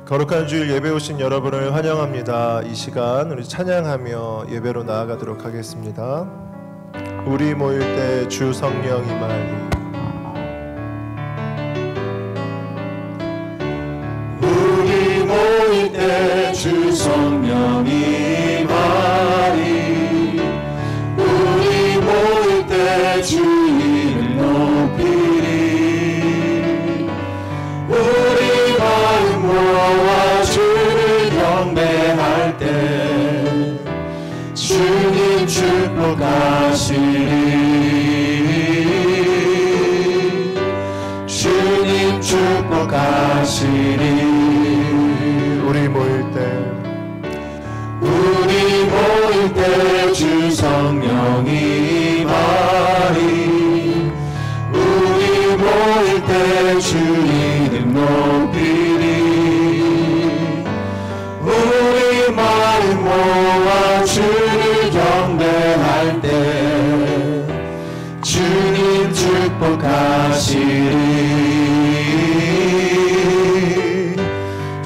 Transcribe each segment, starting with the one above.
거룩한 주일 예배 오신 여러분을 환영합니다. 이 시간 우리 찬양하며 예배로 나아가도록 하겠습니다. 우리 모일 때 주 성령 임하니, 우리 모일 때 주 성령 임하니, 우리 모일 때 주 이름 높이리. 우리 마음 모아 주를 경배할 때 주님 축복하시리. 주님 축복하시리. 우리 모일 때 주 성령 임하니, 우리 모일 때 주 이름 높이리. 우리 마음 모아 주를 경배할 때 주님 축복하시리.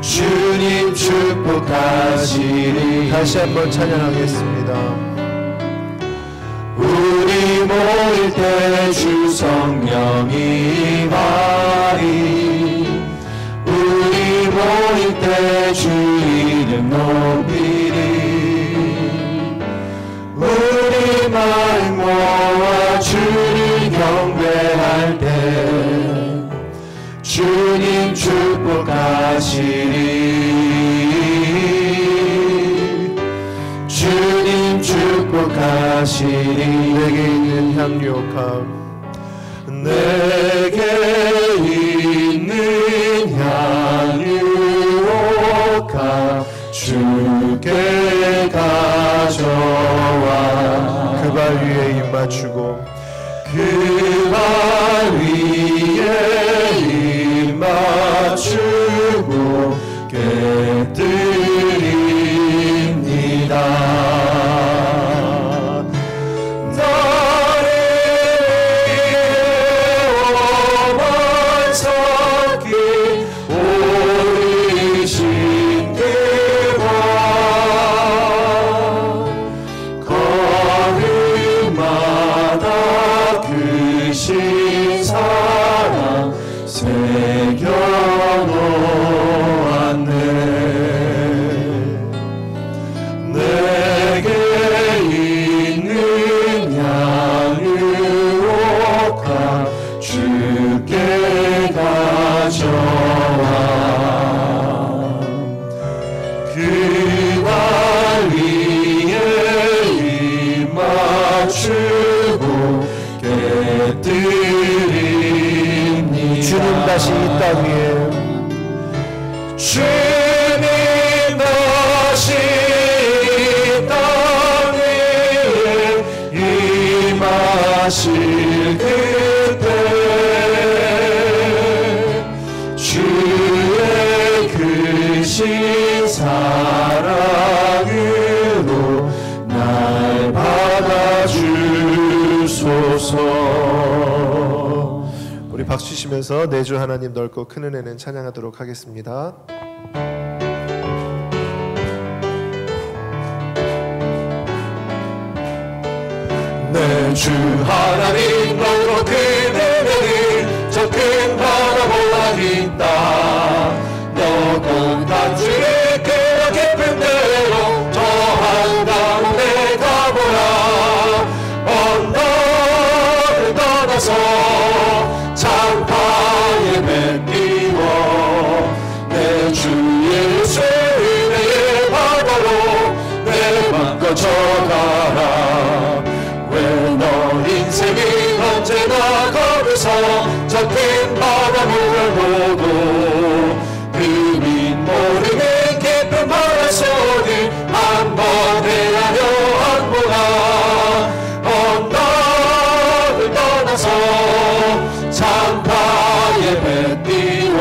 주님 축복하시리. 다시 한번 찬양하겠습니다. 우리 모일 때 주 성령 임하니, 우리 모일 때 주 이름 높이리. 우리 마음 모아 주를 경배할 때 주님 축복하시리. 주님 축복하시리. 내게 있는 향유옥합, 내게 있는 향유옥합 주께 가져와. 그 발 위에 입 맞추고, 그 발 위에 입 맞추고 깨뜨립니다. 나를 위해 오만 섞인 오리신 그와 걸음마다 크신 사랑 새겨놓았네. 내게 있는 향유옥합 주께 가져와. 그 발 위에 입 맞추고 깨뜨립니다. 주님 다시 이 땅 위에, 주님 다시 이 땅 위에 임하실 그때 주의 크신 사랑으로 날 받아주소서. 우리 박수 치시면서 내주 하나님 넓고 큰 은혜는 찬양하도록 하겠습니다. 내 주 하나님 넓고 큰 은혜는 저 큰 바다보다 깊다. 너고 단주의 그와 깊은 대로 저 한가운데 가보라. 언덕을 떠나서 장파에 배 띄워 내 주 예수 은혜의 바다로 내 맘 거쳐가라. 왜 너 인생이 언제나 걸어서 저 큰 바다 물을 보고 그민 모르는 깊은 바닷속을 한번 헤아려 안보라. 언덕을 떠나서 장파에 배 띄워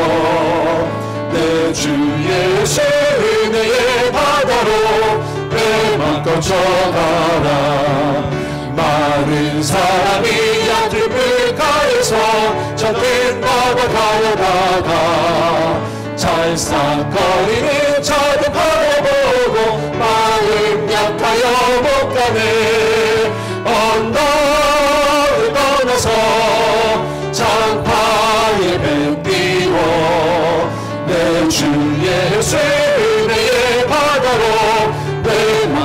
내 주 예수 은혜의 바다로 배만 거쳐가라. 많은 사람이 얕은 물가에서 저 큰 바다 가려다가 잘 들썩거리는 저도 바라보고 마음 약하여 못 가네. 언덕을 떠나서 장파에 배 띄워 내 주 예수 은혜의 바다로 내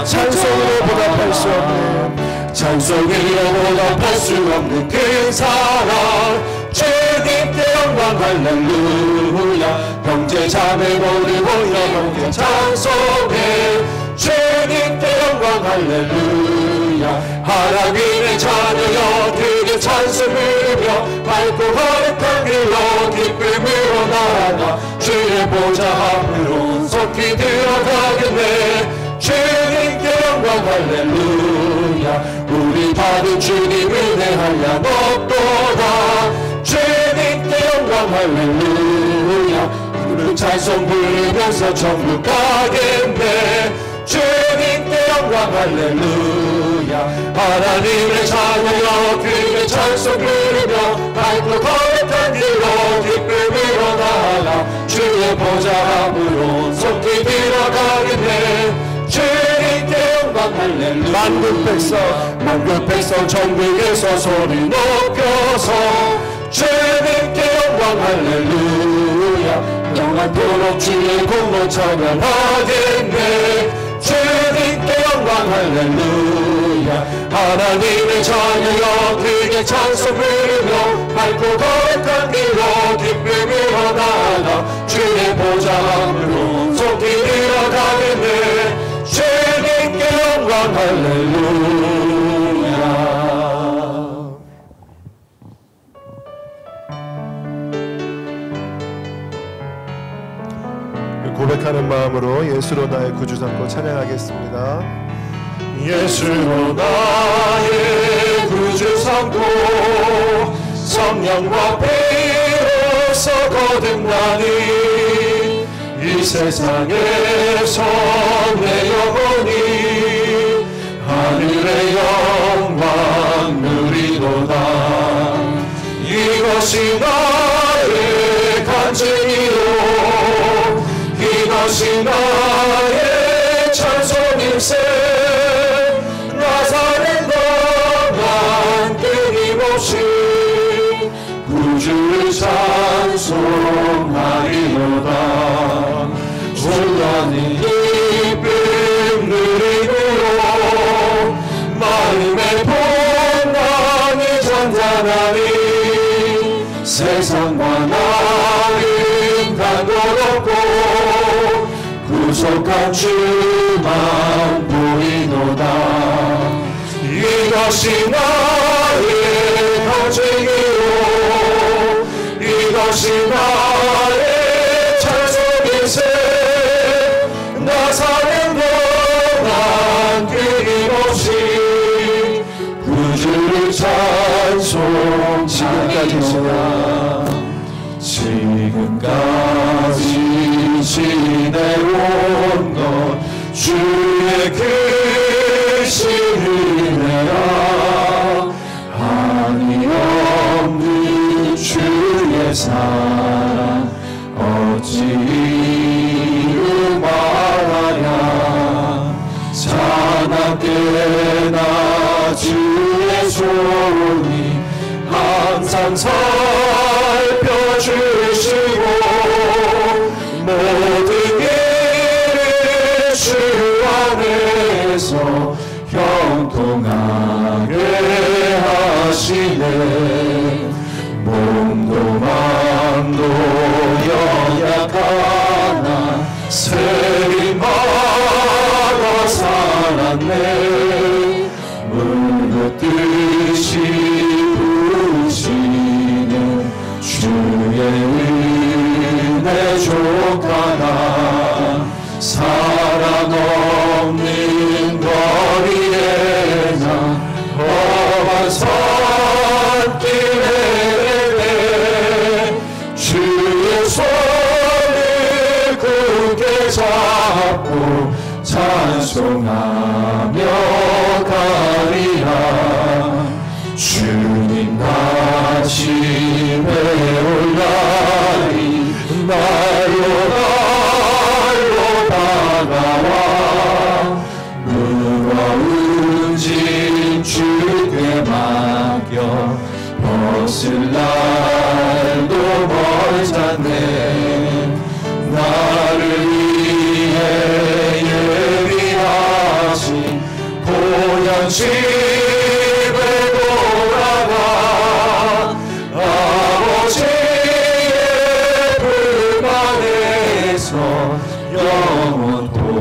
찬송으로 보답할 수 없는 찬송으로 보답할 수 없는 그 사랑 주님께 영광 할렐루야. 형제 자매 모두 모여 함께 찬송해 주님께 영광 할렐루야. 하나님의 자녀여 그의 찬송 부르며 밝고 거룩한 길로 기쁨으로 나아가 주의 보좌 앞으로 속히 들어가겠네. 주님께 영광 할렐루야. 우리 받은 주님 은혜 한량없도다. 주님께 영광 할렐루야. 그 찬송 부르면서 천국 가겠네. 주님께 영광 할렐루야. 하나님의 자녀여 그의 찬송 부르며 밝고 거룩한 길로 기쁨으로 나아가 주의 보좌 앞으로 속히 들어가겠네. 주님께 영광 할렐루야. 만국 백성 천국에서 소리 높여서 주님께 영광 할렐루야. 영원토록 주의 공로 찬양하겠네. 주님께 영광 할렐루야. 하나님의 자녀여 그의 찬송 부르며 밝고 거룩한 길로 기쁨으로 나아가 주의 보좌 앞으로 속히 들어가겠네. 주님께 영광 할렐루야. 고백하는 마음으로 예수로 나의 구주 삼고 찬양하겠습니다. 예수로 나의 구주 삼고 성령과 피로써 거듭나니 이 세상에서 내 영혼이 하늘의 영광 누리도다. 이것이 나의 간증이요 이것이 나의 찬송일세. 나사렛 너만 끊임없이 구주를 찬송하리로다. 온전히 기쁨 누리므로 마음의 평강이 잔잔하니 세상과 나는 단도롭고 구속한 주만 보이노다. 이것이 나의 간증이요 이것이 나의 찬송일세. 나사렛 너만 끊임없이 구주를 찬송. 지금까지 지내온 것 주의 크신 은혜라. 한이 없는 주의 사랑 어찌 이루 말하랴. 자나깨나 주의 손이 항상 살펴주시고 모든 일을 주 안에서 형통하게 하시네. 몸도 마음도 연약하나 세림마다 살았네. 물붓듯이 부으시는 주의 은혜 족하나 사랑 없는 거리에 난 험한 산길에 주의 손을 굳게 잡고 찬송하며 가리라. 주님 아침에 올라리 날로 벗을 날도 멀잖네. 나를 위해 예비하신 고향 집에 돌아가 아버지의 불만에서 영원토록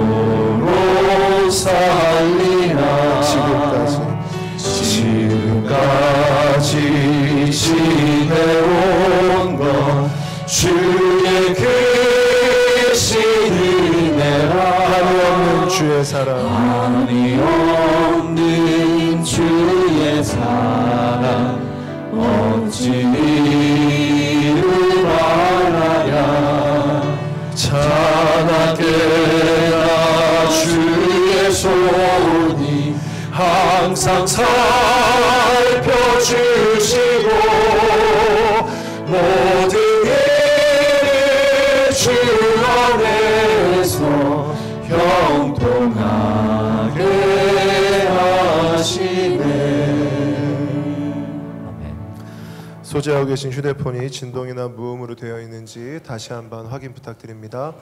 살리라. 지금까지 지내온 것 주의 크신 은혜라. 한이 없는 주의 사랑, 한이 없는 주의 사랑 어찌 이루 말하랴. 자나깨나 주의 손이 항상 살펴주시고 모든 일을 주 안에서 형통하게 하시네. 소지하고 계신 휴대폰이 진동이나 무음으로 되어 있는지 다시 한번 확인 부탁드립니다.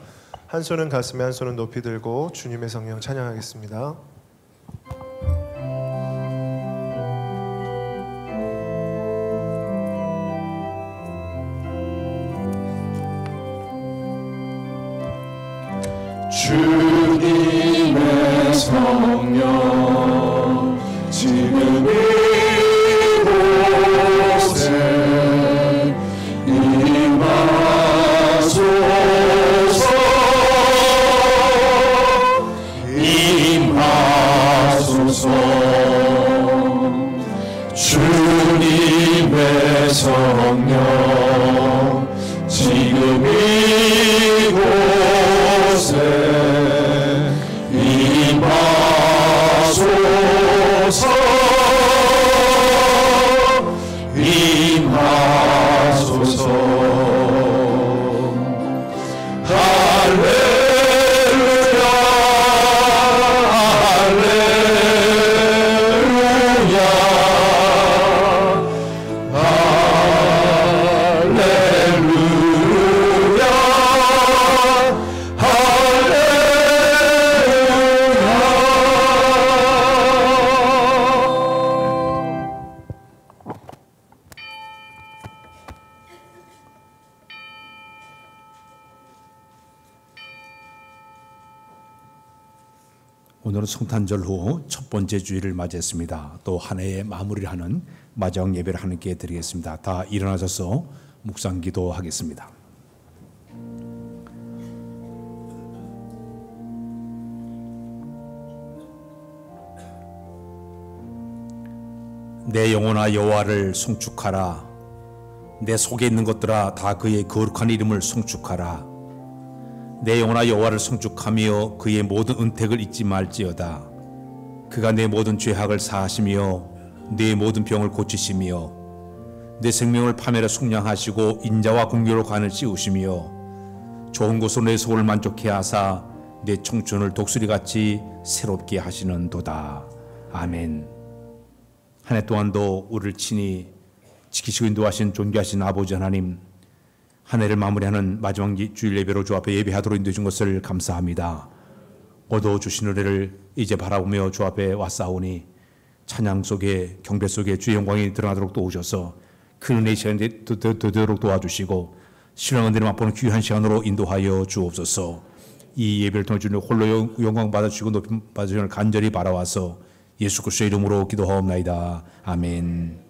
한 손은 가슴에, 한 손은 높이 들고 주님의 성령 찬양하겠습니다. 주님의 성령 지금 이곳에 임하소서. 임하소서. 주님의 성령 지금 이곳에 임하소서. 임하소서. 할렐루야. 할렐루야. 할렐루야. 오늘은 성탄절 후 첫 번째 주일을 맞이했습니다. 또 한 해의 마무리를 하는 마지막 예배를 하나님께 드리겠습니다. 다 일어나셔서 묵상 기도하겠습니다. 내 영혼아 여호와를 송축하라. 내 속에 있는 것들아 다 그의 거룩한 이름을 송축하라. 내 영혼아 여호와를 송축하며 그의 모든 은택을 잊지 말지어다. 그가 내 모든 죄악을 사하시며 내 모든 병을 고치시며 내 생명을 파멸에 속량하시고 인자와 공의로 간을 씌우시며 좋은 곳으로 내 소를 만족해 하사 내 청춘을 독수리같이 새롭게 하시는도다. 아멘. 한 해 동안도 우리를 친히 지키시고 인도하신 존귀하신 아버지 하나님, 한 해를 마무리하는 마지막 주일 예배로 주 앞에 예배하도록 인도해 준 것을 감사합니다. 얻어주신 은혜를 이제 바라보며 주 앞에 왔사오니 찬양 속에 경배 속에 주의 영광이 드러나도록 도우셔서 큰 은혜의 시간이 되도록 도와주시고 신앙 은혜를 맛보는 귀한 시간으로 인도하여 주옵소서. 이 예배를 통해 주님 홀로 영광 받아주시고 높임 받으시기를 간절히 바라와서 예수 그리스도의 이름으로 기도하옵나이다. 아멘.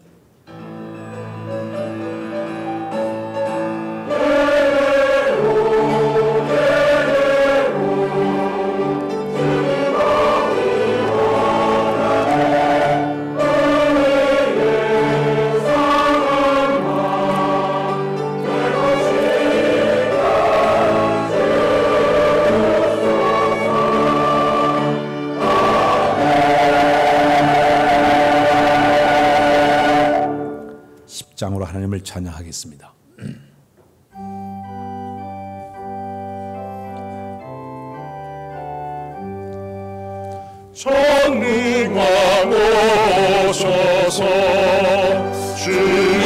장으로 하나님을 찬양하겠습니다. 전능왕 오셔서 주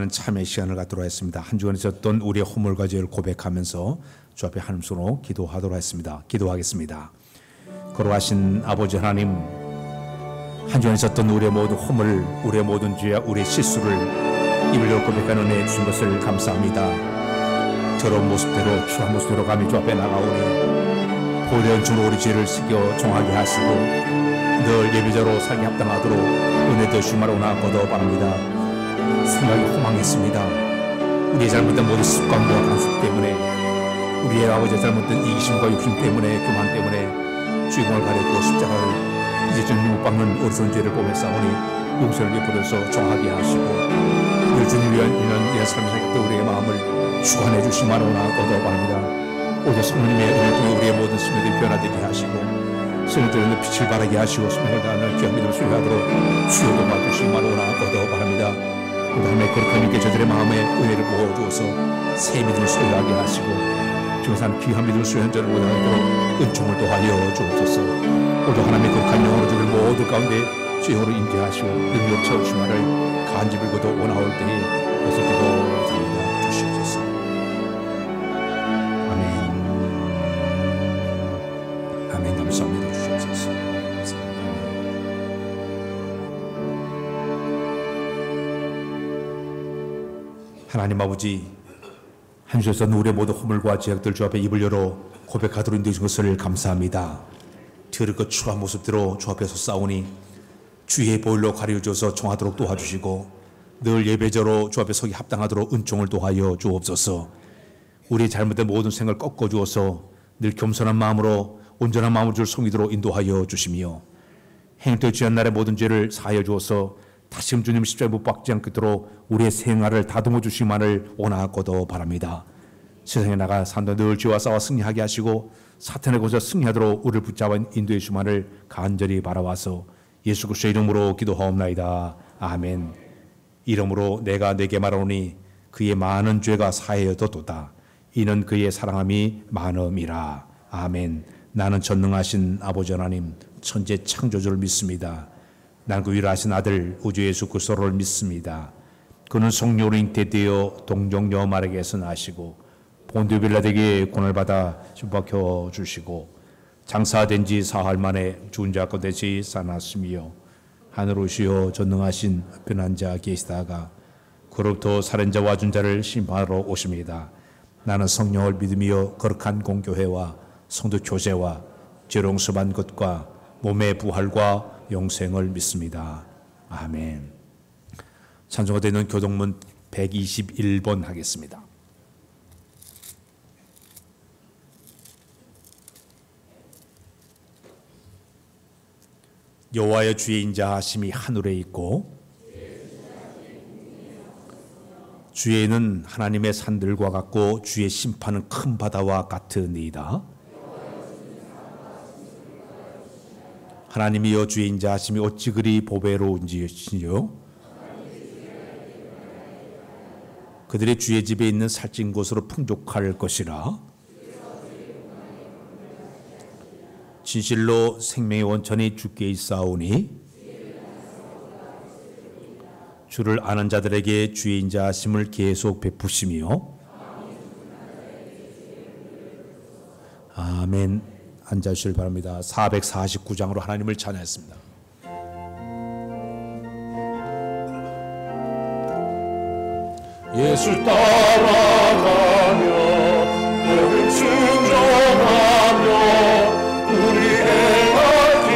나는 참의 시간을 갖도록 했습니다. 한 주간 있었던 우리의 허물과 죄를 고백하면서 주 앞에 하나님 손으로 기도하도록 했습니다. 기도하겠습니다. 거룩하신 아버지 하나님, 한 주간 있었던 우리의 모든 허물, 우리의 모든 죄와 우리의 실수를 입을 열고 고백하는 은혜 주신 것을 감사합니다. 더러운 모습대로 추한 모습대로 감히 주 앞에 나가오니 보대한 주로 우리 죄를 씻겨 정하게 하시고 늘 예비자로 살기 합당하도록 은혜 되시마로 나아가도 바랍니다. 생각이 허망했습니다. 우리의 잘못된 모든 습관과 간섭 때문에, 우리의 아버지의 잘못된 이기심과 욕심 때문에, 교만 때문에 주인공을 가렸고 십자가를 이제 주님 못 박는 어리석은 죄를 보며 싸우니 용서를 베풀어서 정하게 하시고 늘 주님 위한 이런 삶을 살겠다 우리의 마음을 주관해 주시마로 나아가도 바랍니다. 오직 성령님의 은혜를 통해 우리의 모든 심령들이 변화되게 하시고 성령들의 빛을 바라게 하시고 성령을 다하는 귀한 믿음을 수여하도록 주여 도와주시마로 나아가도 바랍니다. 그 다음에 거룩한 믿게 저들의 마음에 은혜를 부어주어서 새 믿음을 소유하게 하시고 주어산 귀한 믿음을 수여한 저를 보다하도록 은총을 도하여 주옵소서. 오도 하나님의 거룩한 영으로 저들 모두 가운데 주여로 임재하시고 능력 채우시마를 간지불고도 원하올 때에 어서기도 잡니다 주시옵소서. 아멘. 아멘. 감사합니다 주시옵소서. 하나님 아버지, 한 주에서 우리의 모든 허물과 죄악들 주 앞에 입을 열어 고백하도록 인도해 주신 것을 감사합니다. 더럽고 추한 모습대로 주 앞에서 싸우니 주의 보혈로 가려줘서 정하도록 도와주시고 늘 예배자로 주 앞에 서기 합당하도록 은총을 도하여 주옵소서. 우리의 잘못된 모든 생각을 꺾어주어서 늘 겸손한 마음으로 온전한 마음을 줄 성의도록 인도하여 주시며 행위되어 지한 날의 모든 죄를 사하여 주어서 다시금 주님 십자가에 못 박지 않도록 우리의 생활을 다듬어 주시기만을 원하고도 바랍니다. 세상에 나가 산도 늘 죄와 싸워 승리하게 하시고 사탄의 곳에서 승리하도록 우리를 붙잡아 인도해 주시기만을 간절히 바라와서 예수 그리스도의 이름으로 기도하옵나이다. 아멘. 이름으로 내가 네게 말하노니 그의 많은 죄가 사하여도다. 이는 그의 사랑함이 많음이라. 아멘. 나는 전능하신 아버지 하나님 천재 창조주를 믿습니다. 나는 그 위로하신 아들 우주 예수 그리스도를 믿습니다. 그는 성령으로 잉태되어 동정녀 마리아에게서 나시고 본디오 빌라에게 고난을 받아 죽박혀 주시고 장사된 지 사흘 만에 죽은 자 가운데 살아났으며 하늘 오시어 전능하신 편한 자 계시다가 그로부터 살인자와 준자를 심판하러 오십니다. 나는 성령을 믿으며 거룩한 공교회와 성도 교제와 죄로 용서받는 것과 몸의 부활과 영생을 믿습니다. 아멘. 찬송가 되는 교동문 121번 하겠습니다. 여호와의 주의 인자하심이 하늘에 있고 주의는 하나님의 산들과 같고 주의 심판은 큰 바다와 같으니이다. 하나님이여 주의 인자하심이 어찌 그리 보배로운지요. 그들의 주의 집에 있는 살찐 곳으로 풍족할 것이라. 진실로 생명의 원천이 주께 있사오니 주를 아는 자들에게 주의 인자하심을 계속 베푸시며. 아멘. 앉아주시길 바랍니다. 449장으로 하나님을 찬양했습니다. 예수 따라가며 너를 순종하며 우리 행할 길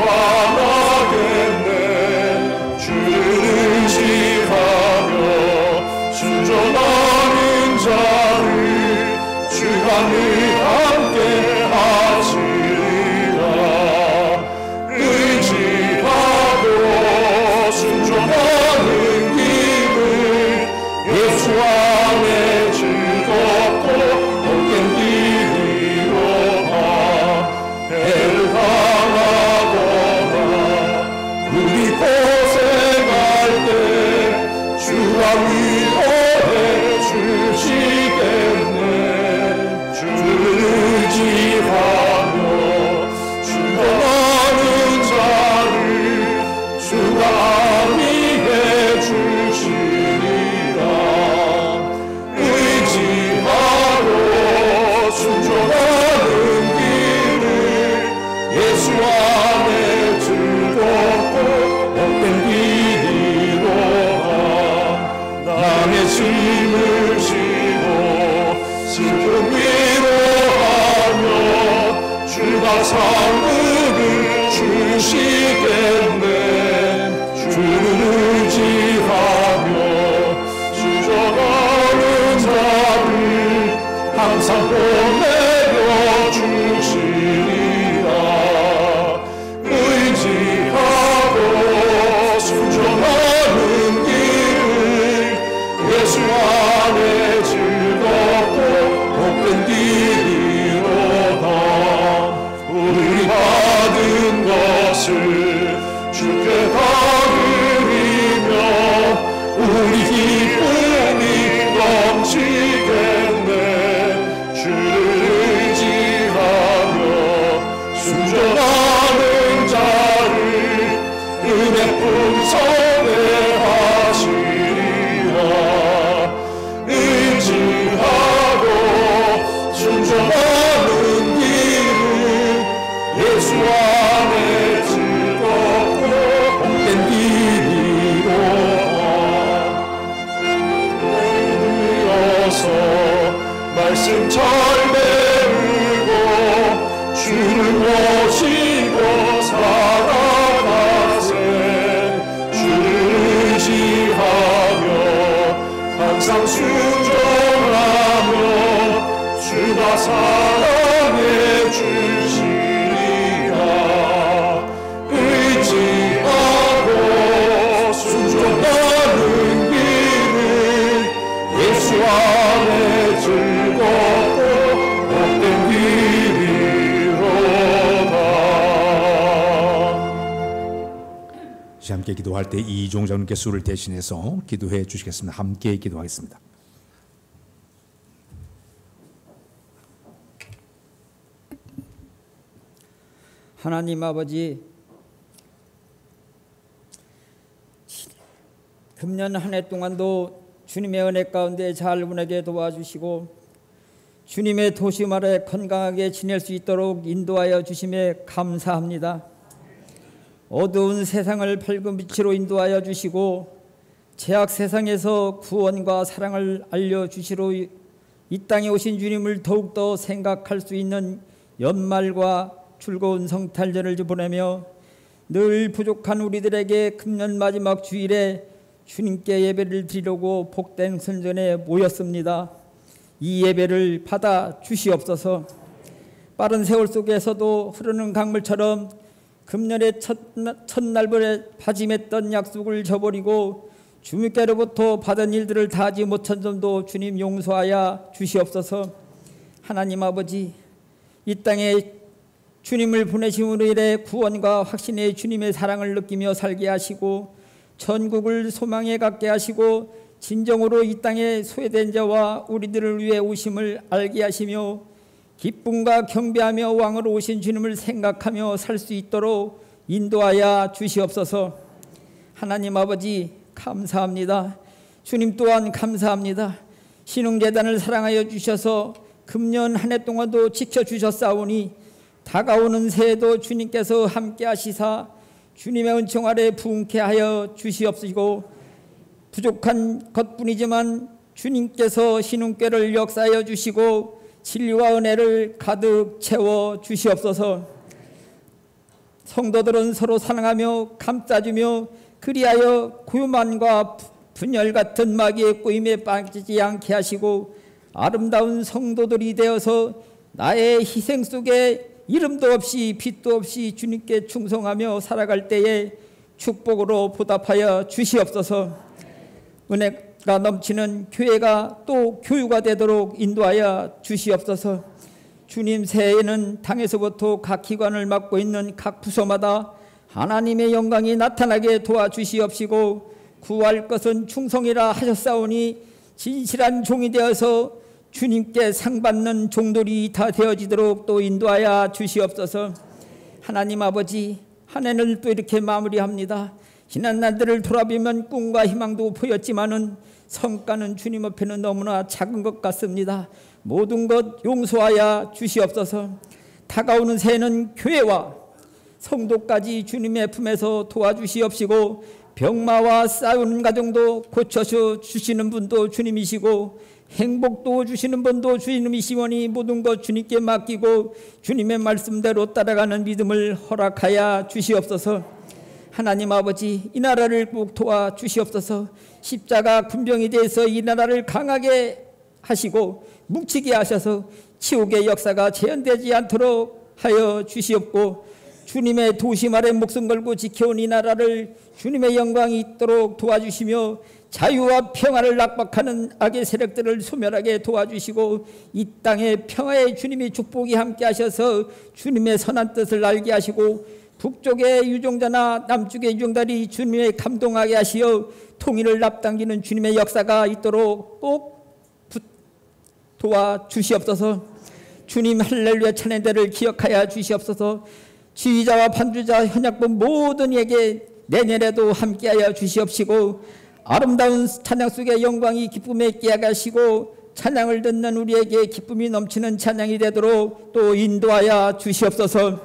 환하겠네. 주를 의지하며 순종하는 자를 주함이 함께 하시리라. 의지하고 순종하는 길을 예수 안에 즐겁고 복된 길이 짐을 지고 슬픔 위로하며 주가 상급을 주시겠네. 주를 의지하며 수정하는 자를 항상 보내려 주시리라. 의지하고 순종하는 길을 예수 안에 즐겁고 복된 길이로다. 우리 받은 것을 주께 다 드리며 우리 기쁨이 넘치겠네. 주를 의지하며 순종하는 자를 은혜 풍성해 하시리라. 의지하고 순종하는 길은 예수 안에 즐겁고 복된 길이로다. 이어서 말씀 잘 배우고 주를 모시고 살아가세. 주를 의지하며 항상 순종하며 주가 사랑해 주시리라. 의지하고 순종하는 길은 예수 안에 즐겁고 복된 길이로다. 이제 함께 기도할 때 이종 장로께 수를 대신해서 기도해 주시겠습니다. 함께 기도하겠습니다. 하나님 아버지, 금년 한 해 동안도 주님의 은혜 가운데 잘 보내게 도와주시고 주님의 도심 아래 건강하게 지낼 수 있도록 인도하여 주심에 감사합니다. 어두운 세상을 밝은 빛으로 인도하여 주시고 죄악 세상에서 구원과 사랑을 알려주시러 이 땅에 오신 주님을 더욱더 생각할 수 있는 연말과 즐거운 성탄절을 보내며 늘 부족한 우리들에게 금년 마지막 주일에 주님께 예배를 드리려고 복된 선전에 모였습니다. 이 예배를 받아 주시옵소서. 빠른 세월 속에서도 흐르는 강물처럼 금년의 첫날에 다짐했던 약속을 저버리고 주님께로부터 받은 일들을 다하지 못한 점도 주님 용서하여 주시옵소서. 하나님 아버지, 이 땅에 주님을 보내심으로 인해 구원과 확신의 주님의 사랑을 느끼며 살게 하시고 천국을 소망에 갖게 하시고 진정으로 이 땅에 소외된 자와 우리들을 위해 오심을 알게 하시며 기쁨과 경배하며 왕으로 오신 주님을 생각하며 살 수 있도록 인도하여 주시옵소서. 하나님 아버지 감사합니다. 주님 또한 감사합니다. 신흥재단을 사랑하여 주셔서 금년 한 해 동안도 지켜주셨사오니 다가오는 새해도 주님께서 함께 하시사 주님의 은총 아래 부흥케 하여 주시옵시고 부족한 것뿐이지만 주님께서 신흥교를 역사하여 주시고 진리와 은혜를 가득 채워 주시옵소서. 성도들은 서로 사랑하며 감싸주며 그리하여 고요만과 분열 같은 마귀의 꼬임에 빠지지 않게 하시고 아름다운 성도들이 되어서 나의 희생 속에 이름도 없이 빛도 없이 주님께 충성하며 살아갈 때에 축복으로 보답하여 주시옵소서. 은혜가 넘치는 교회가 또 교유가 되도록 인도하여 주시옵소서. 주님, 새해에는 당에서부터 각 기관을 맡고 있는 각 부서마다 하나님의 영광이 나타나게 도와주시옵시고 구할 것은 충성이라 하셨사오니 진실한 종이 되어서 주님께 상받는 종들이 다 되어지도록 또 인도하여 주시옵소서. 하나님 아버지, 한 해를 또 이렇게 마무리합니다. 지난 날들을 돌아보면 꿈과 희망도 보였지만은 성과는 주님 앞에는 너무나 작은 것 같습니다. 모든 것 용서하여 주시옵소서. 다가오는 새해는 교회와 성도까지 주님의 품에서 도와주시옵시고 병마와 싸우는 가정도 고쳐서 주시는 분도 주님이시고 행복도 주시는 분도 주님이시오니 모든 것 주님께 맡기고 주님의 말씀대로 따라가는 믿음을 허락하여 주시옵소서. 하나님 아버지, 이 나라를 꼭 도와 주시옵소서. 십자가 군병이 돼서 이 나라를 강하게 하시고 뭉치게 하셔서 치욕의 역사가 재현되지 않도록 하여 주시옵고 주님의 도심 아래 목숨 걸고 지켜온 이 나라를 주님의 영광이 있도록 도와주시며 자유와 평화를 압박하는 악의 세력들을 소멸하게 도와주시고 이 땅에 평화의 주님이 축복이 함께 하셔서 주님의 선한 뜻을 알게 하시고 북쪽의 유종자나 남쪽의 유종들이 주님의 감동하게 하시어 통일을 앞당기는 주님의 역사가 있도록 꼭 도와주시옵소서. 주님 할렐루야 찬양대를 기억하여 주시옵소서. 지휘자와 반주자 현역분 모든 이에게 내년에도 함께하여 주시옵시고 아름다운 찬양 속에 영광이 기쁨에 있게 하시고 찬양을 듣는 우리에게 기쁨이 넘치는 찬양이 되도록 또 인도하여 주시옵소서.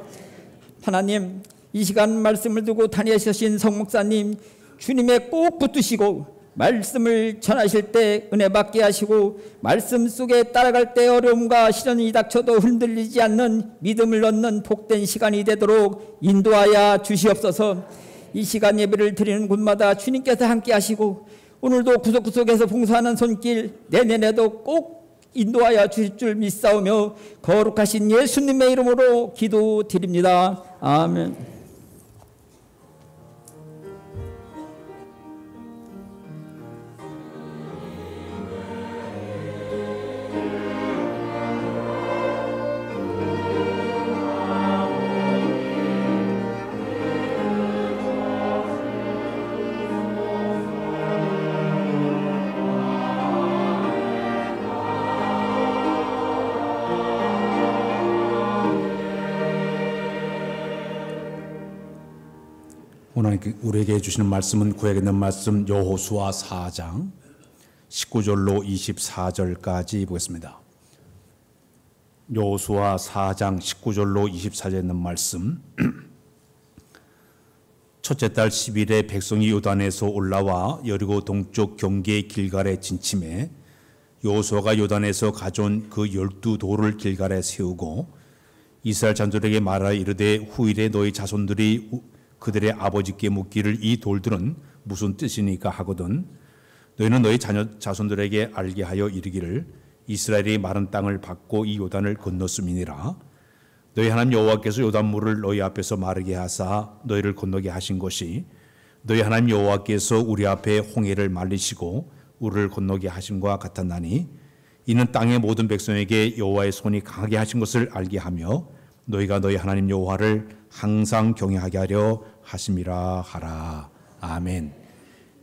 하나님, 이 시간 말씀을 두고 다니시신 성목사님 주님에 꼭 붙드시고 말씀을 전하실 때 은혜 받게 하시고 말씀 속에 따라갈 때 어려움과 시련이 닥쳐도 흔들리지 않는 믿음을 얻는 복된 시간이 되도록 인도하여 주시옵소서. 이 시간 예배를 드리는 곳마다 주님께서 함께 하시고 오늘도 구석구석에서 봉사하는 손길 내년에도 꼭 인도하여 주실 줄 믿사오며 거룩하신 예수님의 이름으로 기도드립니다. 아멘. 오늘 우리에게 주시는 말씀은 구약에 있는 말씀 여호수아 4장 19절로 24절까지 보겠습니다. 여호수아 4장 19절로 24절에 있는 말씀. 첫째 달 10일에 백성이 요단에서 올라와 여리고 동쪽 경계 길갈에 진침해 여호수아가 요단에서 가져온 그 12돌을 길갈에 세우고 이스라엘 자손들에게 말하여 이르되 후일에 너희 자손들이 그들의 아버지께 묻기를 이 돌들은 무슨 뜻이니까 하거든 너희는 너희 자손들에게 알게 하여 이르기를 이스라엘이 마른 땅을 받고 이 요단을 건넜음이니라. 너희 하나님 여호와께서 요단물을 너희 앞에서 마르게 하사 너희를 건너게 하신 것이 너희 하나님 여호와께서 우리 앞에 홍해를 말리시고 우리를 건너게 하심과 같았나니 이는 땅의 모든 백성에게 여호와의 손이 강하게 하신 것을 알게 하며 너희가 너희 하나님 여호와를 항상 경외하게 하려 하심이라 하라. 아멘.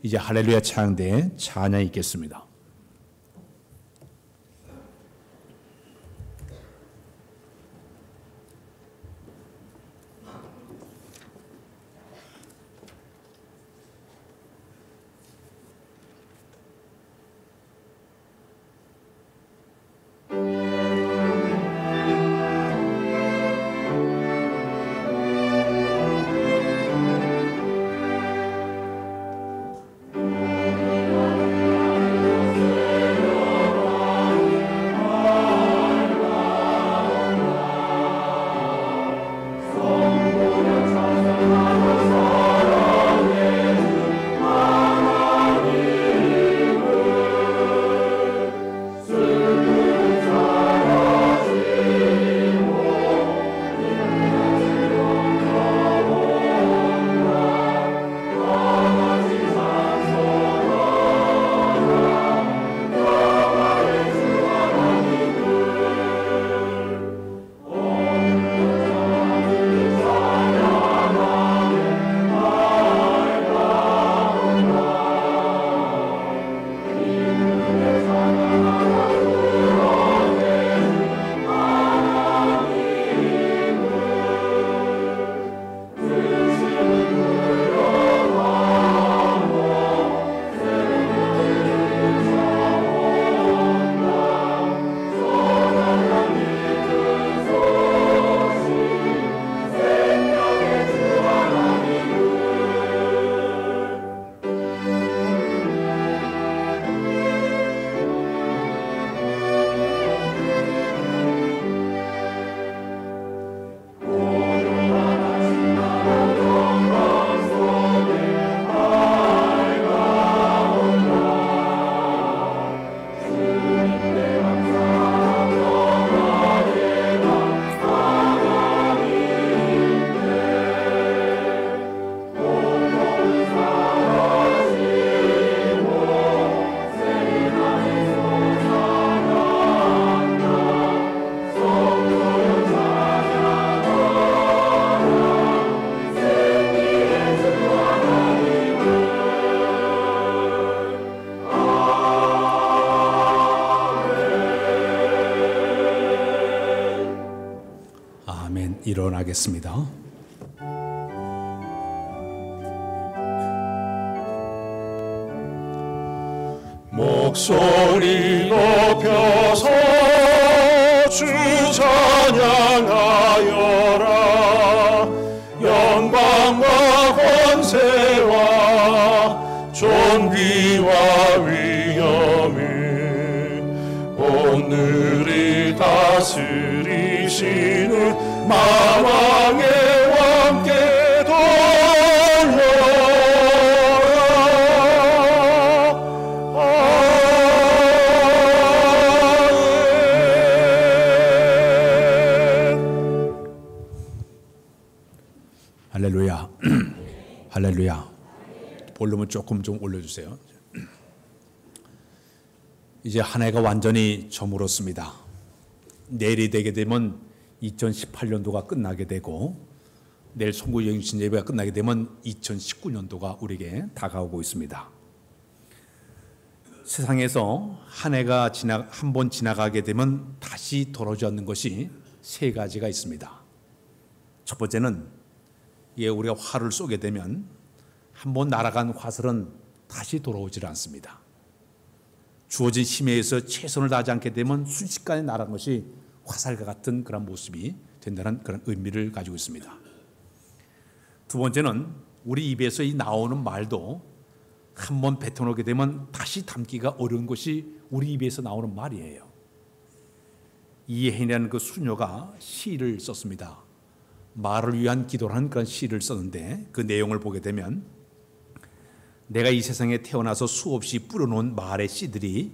이제 할렐루야 찬양대 찬양 있겠습니다. 일어나겠습니다. 목소리 높여서 주 찬양하여라. 영광과 권세와 존귀와 위엄이 오늘이 다스리시는 만왕의 왕께 돌려라. 할렐루야. 할렐루야. 볼륨을 조금 좀 올려주세요. 이제 한 해가 완전히 저물었습니다. 내일이 되게 되면 2018년도가 끝나게 되고, 내일 송구영신 예배가 끝나게 되면 2019년도가 우리에게 다가오고 있습니다. 세상에서 한 해가 한 번 지나가게 되면 다시 돌아오지 않는 것이 세 가지가 있습니다. 첫 번째는 우리가 화를 쏘게 되면 한 번 날아간 화살은 다시 돌아오질 않습니다. 주어진 힘에 의해서 최선을 다하지 않게 되면 순식간에 날아간 것이 화살과 같은 그런 모습이 된다는 그런 의미를 가지고 있습니다. 두 번째는 우리 입에서 나오는 말도 한 번 뱉어놓게 되면 다시 담기가 어려운 것이 우리 입에서 나오는 말이에요. 이혜인이라는 그 수녀가 시를 썼습니다. 말을 위한 기도라는 그런 시를 썼는데, 그 내용을 보게 되면 내가 이 세상에 태어나서 수없이 뿌려놓은 말의 씨들이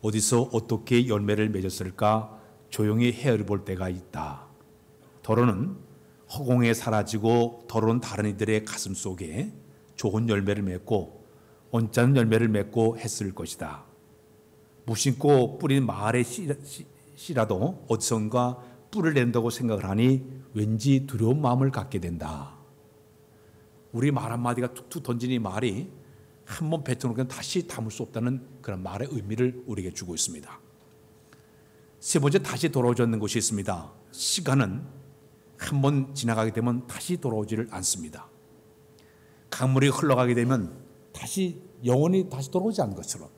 어디서 어떻게 열매를 맺었을까 조용히 헤아려볼 때가 있다. 더러는 허공에 사라지고 더러운 다른 이들의 가슴 속에 좋은 열매를 맺고 언짢은 열매를 맺고 했을 것이다. 무심코 뿌린 말의 씨라도 어디선가 뿔을 낸다고 생각을 하니 왠지 두려운 마음을 갖게 된다. 우리 말 한마디가 툭툭 던진 이 말이 한 번 뱉어놓으면 다시 담을 수 없다는 그런 말의 의미를 우리에게 주고 있습니다. 세 번째, 다시 돌아오지 않는 것이 있습니다. 시간은 한 번 지나가게 되면 다시 돌아오지를 않습니다. 강물이 흘러가게 되면 다시 영원히 다시 돌아오지 않는 것처럼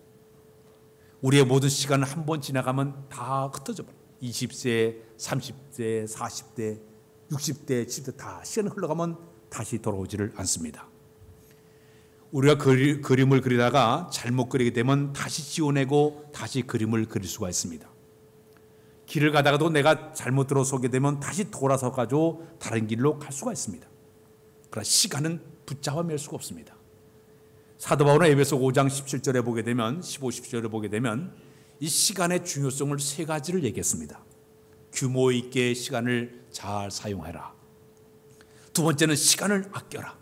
우리의 모든 시간은 한 번 지나가면 다 흩어져 버려요. 20세, 30세, 40대, 60대, 70대 다 시간이 흘러가면 다시 돌아오지를 않습니다. 우리가 그림을 그리다가 잘못 그리게 되면 다시 지워내고 다시 그림을 그릴 수가 있습니다. 길을 가다가도 내가 잘못 들어서게 되면 다시 돌아서 가지고 다른 길로 갈 수가 있습니다. 그러나 시간은 붙잡아 맬 수가 없습니다. 사도 바울은 에베소 5장 17절에 보게 되면 15, 17절에 보게 되면 이 시간의 중요성을 세 가지를 얘기했습니다. 규모 있게 시간을 잘 사용해라. 두 번째는 시간을 아껴라.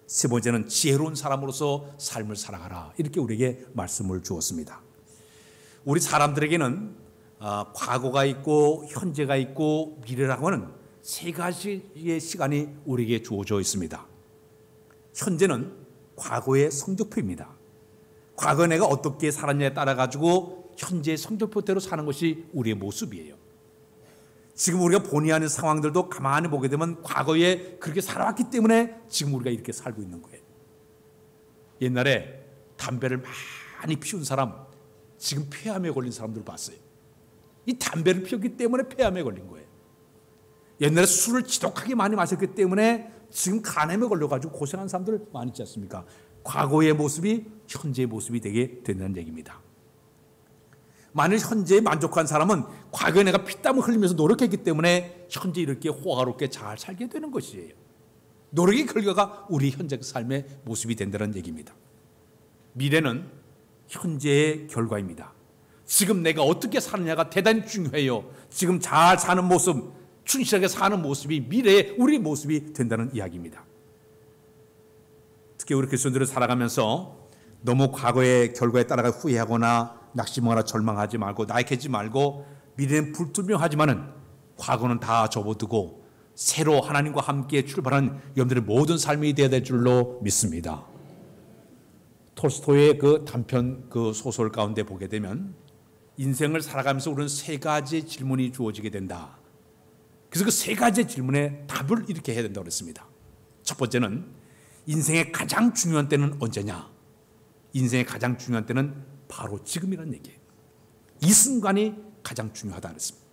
세 번째는 지혜로운 사람으로서 삶을 살아가라. 이렇게 우리에게 말씀을 주었습니다. 우리 사람들에게는 과거가 있고 현재가 있고 미래라고 하는 세 가지의 시간이 우리에게 주어져 있습니다. 현재는 과거의 성적표입니다. 과거에 내가 어떻게 살았냐에 따라 가지고 현재의 성적표대로 사는 것이 우리의 모습이에요. 지금 우리가 본의 아닌 상황들도 가만히 보게 되면 과거에 그렇게 살아왔기 때문에 지금 우리가 이렇게 살고 있는 거예요. 옛날에 담배를 많이 피운 사람, 지금 폐암에 걸린 사람들을 봤어요. 이 담배를 피웠기 때문에 폐암에 걸린 거예요. 옛날에 술을 지독하게 많이 마셨기 때문에 지금 간암에 걸려가지고 고생한 사람들 많이 있지 않습니까? 과거의 모습이 현재의 모습이 되게 된다는 얘기입니다. 만일 현재에 만족한 사람은 과거에 내가 피땀을 흘리면서 노력했기 때문에 현재 이렇게 호화롭게 잘 살게 되는 것이에요. 노력의 결과가 우리 현재 삶의 모습이 된다는 얘기입니다. 미래는 현재의 결과입니다. 지금 내가 어떻게 사느냐가 대단히 중요해요. 지금 잘 사는 모습, 충실하게 사는 모습이 미래의 우리 모습이 된다는 이야기입니다. 특히 우리 그리스도인들을 살아가면서 너무 과거의 결과에 따라가 후회하거나 낙심하거나 절망하지 말고 나약해지지 말고 미래는 불투명하지만은 과거는 다 접어두고 새로 하나님과 함께 출발하는 여러분들의 모든 삶이 되어야 될 줄로 믿습니다. 톨스토이의 그 단편 그 소설 가운데 보게 되면 인생을 살아가면서 우리는 세 가지 질문이 주어지게 된다. 그래서 그 세 가지 질문에 답을 이렇게 해야 된다고 그랬습니다. 첫 번째는 인생의 가장 중요한 때는 언제냐? 인생의 가장 중요한 때는 바로 지금이라는 얘기예요. 이 순간이 가장 중요하다 그랬습니다.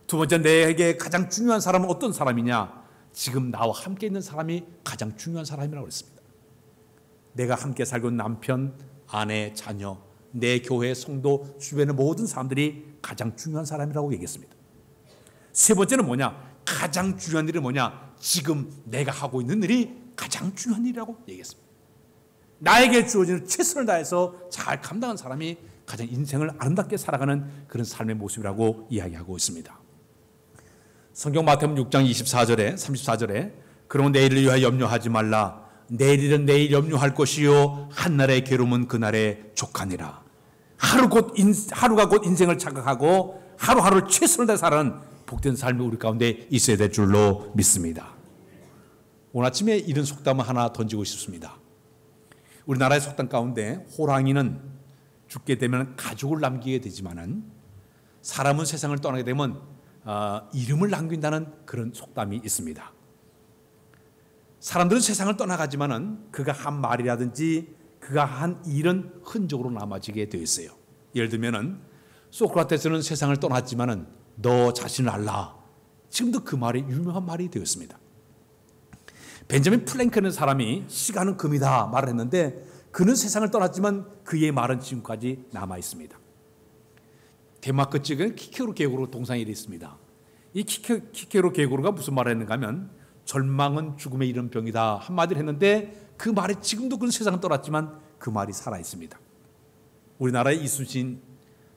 두 번째, 내게 가장 중요한 사람은 어떤 사람이냐? 지금 나와 함께 있는 사람이 가장 중요한 사람이라고 그랬습니다. 내가 함께 살고 있는 남편, 아내, 자녀, 내 교회, 성도, 주변의 모든 사람들이 가장 중요한 사람이라고 얘기했습니다. 세 번째는 뭐냐? 가장 중요한 일이 뭐냐? 지금 내가 하고 있는 일이 가장 중요한 일이라고 얘기했습니다. 나에게 주어지는 최선을 다해서 잘 감당한 사람이 가장 인생을 아름답게 살아가는 그런 삶의 모습이라고 이야기하고 있습니다. 성경 마태복음 6장 24절에 34절에 그러면 내일을 위하여 염려하지 말라. 내일은 내일 염려할 것이요 한날의 괴로움은 그날의 족하니라. 하루가 곧 인생을 착각하고 하루하루 최선을 다해 살아가는 복된 삶이 우리 가운데 있어야 될 줄로 믿습니다. 오늘 아침에 이런 속담을 하나 던지고 싶습니다. 우리나라의 속담 가운데 호랑이는 죽게 되면 가죽을 남기게 되지만은 사람은 세상을 떠나게 되면 이름을 남긴다는 그런 속담이 있습니다. 사람들은 세상을 떠나가지만은 그가 한 말이라든지 그가 한 일은 흔적으로 남아지게 되어 있어요. 예를 들면은 소크라테스는 세상을 떠났지만은 너 자신을 알라. 지금도 그 말이 유명한 말이 되었습니다. 벤자민 플랭크라는 사람이 시간은 금이다 말을 했는데 그는 세상을 떠났지만 그의 말은 지금까지 남아 있습니다. 덴마크 측은 키케로 계곡으로 동상이 있습니다. 이 키케로 계곡으로가 무슨 말을 했는가 하면 절망은 죽음에 이른 병이다 한마디를 했는데 그 말이 지금도 그는 세상을 떠났지만 그 말이 살아 있습니다. 우리나라의 이순신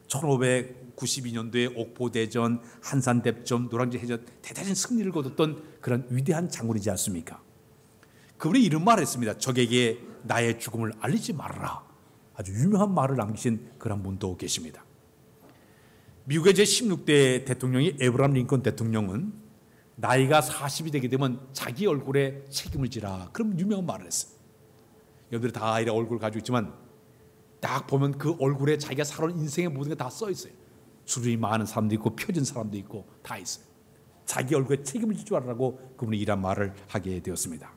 1592년도에 옥포대전, 한산대첩, 노량진 해전 대단한 승리를 거뒀던 그런 위대한 장군이지 않습니까? 그분이 이런 말을 했습니다. 적에게 나의 죽음을 알리지 말아라. 아주 유명한 말을 남기신 그런 분도 계십니다. 미국의 제16대 대통령이 에브라함 링컨 대통령은 나이가 40이 되게 되면 자기 얼굴에 책임을 지라. 그런 유명한 말을 했어요. 여러분들이 다 이런 얼굴을 가지고 있지만 딱 보면 그 얼굴에 자기가 살아온 인생의 모든 게 다 써 있어요. 주름이 많은 사람도 있고 펴진 사람도 있고 다 있어요. 자기 얼굴에 책임을 질 줄 알라고 그분이 이런 말을 하게 되었습니다.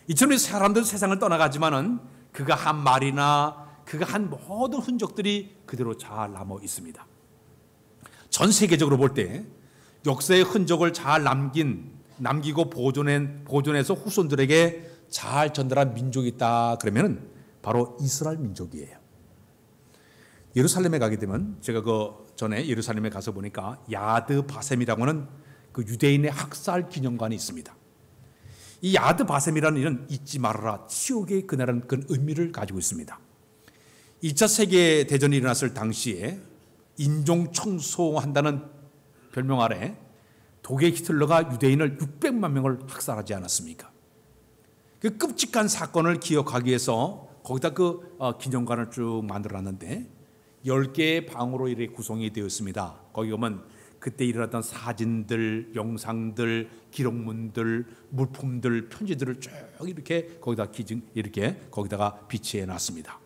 이처럼 사람들은 세상을 떠나가지만은 그가 한 말이나 그가 한 모든 흔적들이 그대로 잘 남아 있습니다. 전 세계적으로 볼 때 역사의 흔적을 잘 남기고 보존해서 후손들에게 잘 전달한 민족이 있다 그러면 바로 이스라엘 민족이에요. 예루살렘에 가게 되면 제가 그 전에 예루살렘에 가서 보니까 야드 바셈이라고 하는 그 유대인의 학살 기념관이 있습니다. 이 야드 바셈이라는 일은 잊지 말아라, 치욕의 그날은 그런 의미를 가지고 있습니다. 2차 세계대전이 일어났을 당시에 인종 청소한다는 별명 아래 독일 히틀러가 유대인을 600만 명을 학살하지 않았습니까? 그 끔찍한 사건을 기억하기 위해서 거기다 그 기념관을 쭉 만들어놨는데 10개의 방으로 이렇게 구성이 되어 있습니다. 거기 보면 그때 일어났던 사진들, 영상들, 기록문들, 물품들, 편지들을 쭉 이렇게 거기다가 비치해 놨습니다.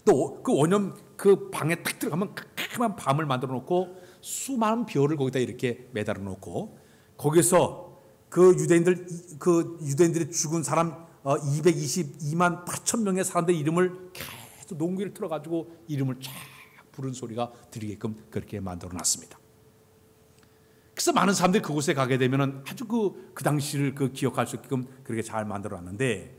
또 그 원형 그 방에 딱 들어가면 깜깜한 밤을 만들어 놓고 수많은 별을 거기다 이렇게 매달아 놓고 거기서 그 유대인들이 죽은 사람 222만 8천 명의 사람들의 이름을 계속 농기를 틀어가지고 이름을 쫙 부른 소리가 들리게끔 그렇게 만들어 놨습니다. 그래서 많은 사람들이 그곳에 가게 되면 아주 그 당시를 기억할 수 있게끔 그렇게 잘 만들어 놨는데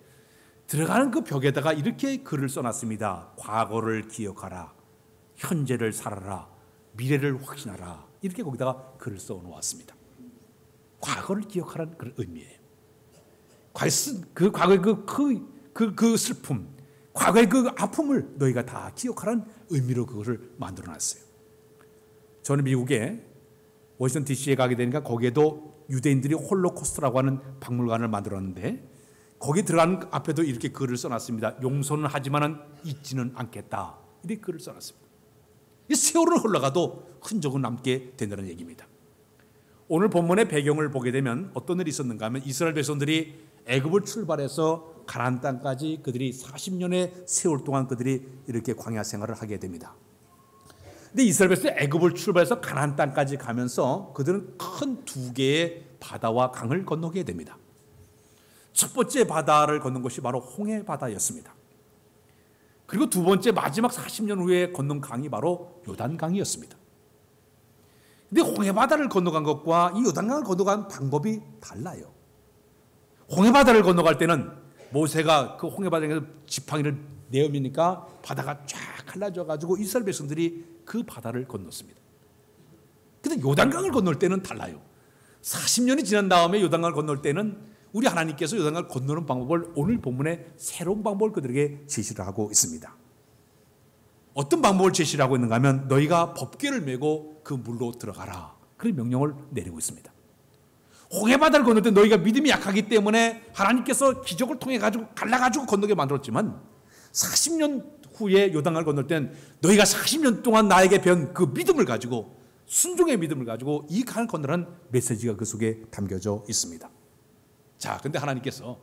들어가는 그 벽에다가 이렇게 글을 써놨습니다. 과거를 기억하라, 현재를 살아라, 미래를 확신하라. 이렇게 거기다가 글을 써놓았습니다. 과거를 기억하라는 그런 의미예요. 그 과거의 그 슬픔, 과거의 그 아픔을 너희가 다 기억하라는 의미로 그것을 만들어놨어요. 저는 미국에 워싱턴 DC에 가게 되니까 거기에도 유대인들이 홀로코스트라고 하는 박물관을 만들었는데 거기 들어가는 앞에도 이렇게 글을 써놨습니다. 용서는 하지만은 잊지는 않겠다. 이렇게 글을 써놨습니다. 이 세월은 흘러가도 흔적은 남게 된다는 얘기입니다. 오늘 본문의 배경을 보게 되면 어떤 일이 있었는가 하면 이스라엘 백성들이 애굽을 출발해서 가나안 땅까지 그들이 40년의 세월 동안 그들이 이렇게 광야 생활을 하게 됩니다. 근데 이스라엘 백성이 애굽을 출발해서 가나안 땅까지 가면서 그들은 큰 두 개의 바다와 강을 건너게 됩니다. 첫 번째 바다를 건넌 것이 바로 홍해 바다였습니다. 그리고 두 번째 마지막 40년 후에 건넌 강이 바로 요단강이었습니다. 근데 홍해 바다를 건너간 것과 이 요단강을 건너간 방법이 달라요. 홍해 바다를 건너갈 때는 모세가 그 홍해 바다에서 지팡이를 내어미니까 바다가 쫙 갈라져 가지고 이스라엘 백성들이 그 바다를 건넜습니다. 근데 요단강을 건널 때는 달라요. 40년이 지난 다음에 요단강을 건널 때는 우리 하나님께서 요단강을 건너는 방법을 오늘 본문에 새로운 방법을 그들에게 제시를 하고 있습니다. 어떤 방법을 제시를 하고 있는가 하면 너희가 법궤를 메고 그 물로 들어가라. 그런 명령을 내리고 있습니다. 홍해바다를 건널 때 너희가 믿음이 약하기 때문에 하나님께서 기적을 통해 가지고 갈라가지고 건너게 만들었지만 40년 후에 요단강을 건널 땐 너희가 40년 동안 나에게 배운 그 믿음을 가지고 순종의 믿음을 가지고 이 강을 건너라는 메시지가 그 속에 담겨져 있습니다. 자, 근데 하나님께서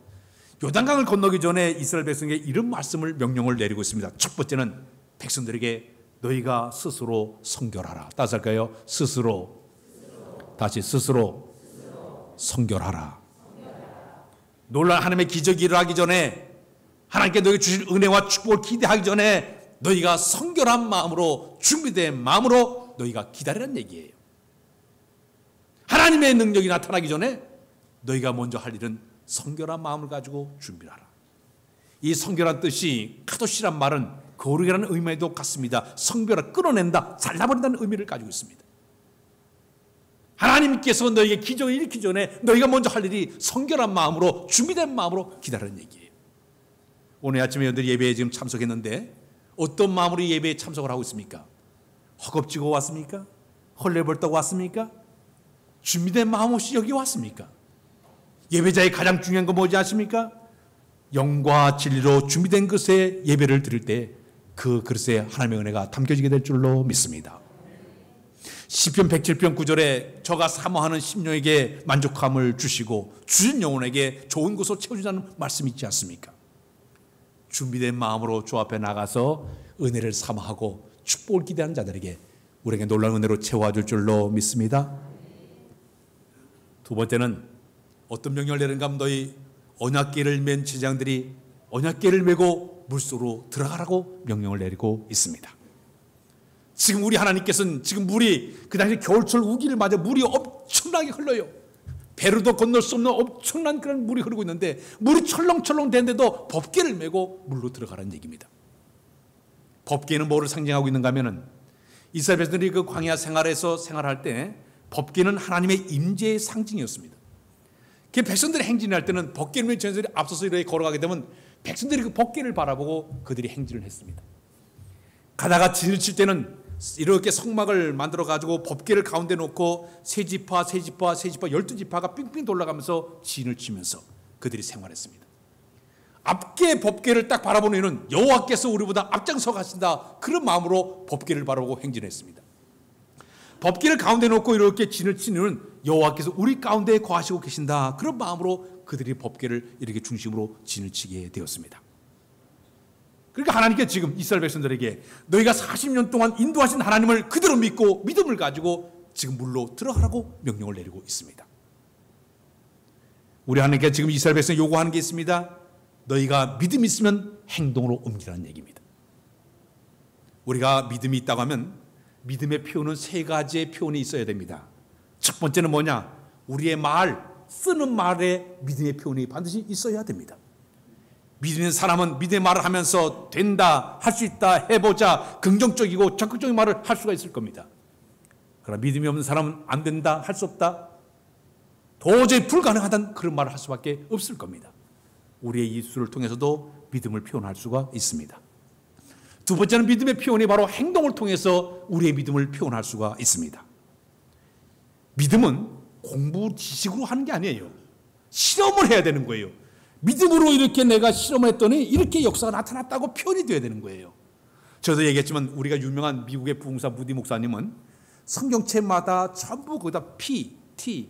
요단강을 건너기 전에 이스라엘 백성에게 이런 말씀을 명령을 내리고 있습니다. 첫 번째는 백성들에게 너희가 스스로 성결하라. 따라서 할까요? 스스로. 다시 스스로 성결하라. 놀라운 하나님의 기적이 일어나기 전에 하나님께 너희가 주실 은혜와 축복을 기대하기 전에 너희가 성결한 마음으로 준비된 마음으로 너희가 기다리라는 얘기예요. 하나님의 능력이 나타나기 전에 너희가 먼저 할 일은 성결한 마음을 가지고 준비하라. 이 성결한 뜻이 카도시란 말은 거룩이라는 의미에도 같습니다. 성별을 끌어낸다, 잘라버린다는 의미를 가지고 있습니다. 하나님께서 너희에게 기적을 일으키기 전에 너희가 먼저 할 일이 성결한 마음으로 준비된 마음으로 기다리는 얘기예요. 오늘 아침에 여러분들이 예배에 지금 참석했는데 어떤 마음으로 예배에 참석을 하고 있습니까? 허겁지겁 왔습니까? 헐레벌떡 왔습니까? 준비된 마음 없이 여기 왔습니까? 예배자의 가장 중요한 건 뭐지 아십니까? 영과 진리로 준비된 것에 예배를 드릴 때 그 그릇에 하나님의 은혜가 담겨지게 될 줄로 믿습니다. 시편 107편 9절에 저가 사모하는 심령에게 만족함을 주시고 주신 영혼에게 좋은 것으로 채워주자는 말씀이 있지 않습니까? 준비된 마음으로 주 앞에 나가서 은혜를 사모하고 축복을 기대하는 자들에게 우리에게 놀라운 은혜로 채워줄 줄로 믿습니다. 두 번째는 어떤 명령을 내는가 하면 너희 언약궤를 맨 제장들이 언약궤를 메고 물속으로 들어가라고 명령을 내리고 있습니다. 지금 우리 하나님께서는 지금 물이 그 당시 겨울철 우기를 맞아 물이 엄청나게 흘러요. 배로도 건널 수 없는 엄청난 그런 물이 흐르고 있는데 물이 철렁철렁 되는데도 법궤를 메고 물로 들어가라는 얘기입니다. 법궤는 뭐를 상징하고 있는가 하면은 이스라엘 백성들이 그 광야 생활에서 생활할 때 법궤는 하나님의 임재의 상징이었습니다. 그 백성들이 행진할 때는 법궤를 메고 전사들이 앞서서 이렇게 걸어가게 되면 백성들이 그 법궤를 바라보고 그들이 행진을 했습니다. 가다가 진을 칠 때는 이렇게 성막을 만들어 가지고 법궤를 가운데 놓고 세 지파 12지파가 삥삥 돌아가면서 진을 치면서 그들이 생활했습니다. 앞에 법궤를 딱 바라보는 이유는 여호와께서 우리보다 앞장서 가신다 그런 마음으로 법궤를 바라보고 행진했습니다. 법궤를 가운데 놓고 이렇게 진을 치는 이유는 여호와께서 우리 가운데 거하시고 계신다 그런 마음으로 그들이 법궤를 이렇게 중심으로 진을 치게 되었습니다. 그러니까 하나님께서 지금 이스라엘 백성들에게 너희가 40년 동안 인도하신 하나님을 그대로 믿고 믿음을 가지고 지금 물로 들어가라고 명령을 내리고 있습니다. 우리 하나님께서 지금 이스라엘 백성에 요구하는 게 있습니다. 너희가 믿음이 있으면 행동으로 옮기라는 얘기입니다. 우리가 믿음이 있다고 하면 믿음의 표현은 세 가지의 표현이 있어야 됩니다. 첫 번째는 뭐냐? 우리의 말, 쓰는 말에 믿음의 표현이 반드시 있어야 됩니다. 믿는 사람은 믿음의 말을 하면서 된다, 할 수 있다, 해보자, 긍정적이고 적극적인 말을 할 수가 있을 겁니다. 그러나 믿음이 없는 사람은 안 된다, 할 수 없다, 도저히 불가능하다는 그런 말을 할 수밖에 없을 겁니다. 우리의 입술을 통해서도 믿음을 표현할 수가 있습니다. 두 번째는 믿음의 표현이 바로 행동을 통해서 우리의 믿음을 표현할 수가 있습니다. 믿음은 공부 지식으로 하는 게 아니에요. 실험을 해야 되는 거예요. 믿음으로 이렇게 내가 실험을 했더니 이렇게 역사가 나타났다고 표현이 돼야 되는 거예요. 저도 얘기했지만 우리가 유명한 미국의 부흥사 무디 목사님은 성경책마다 전부 거기다 P, T,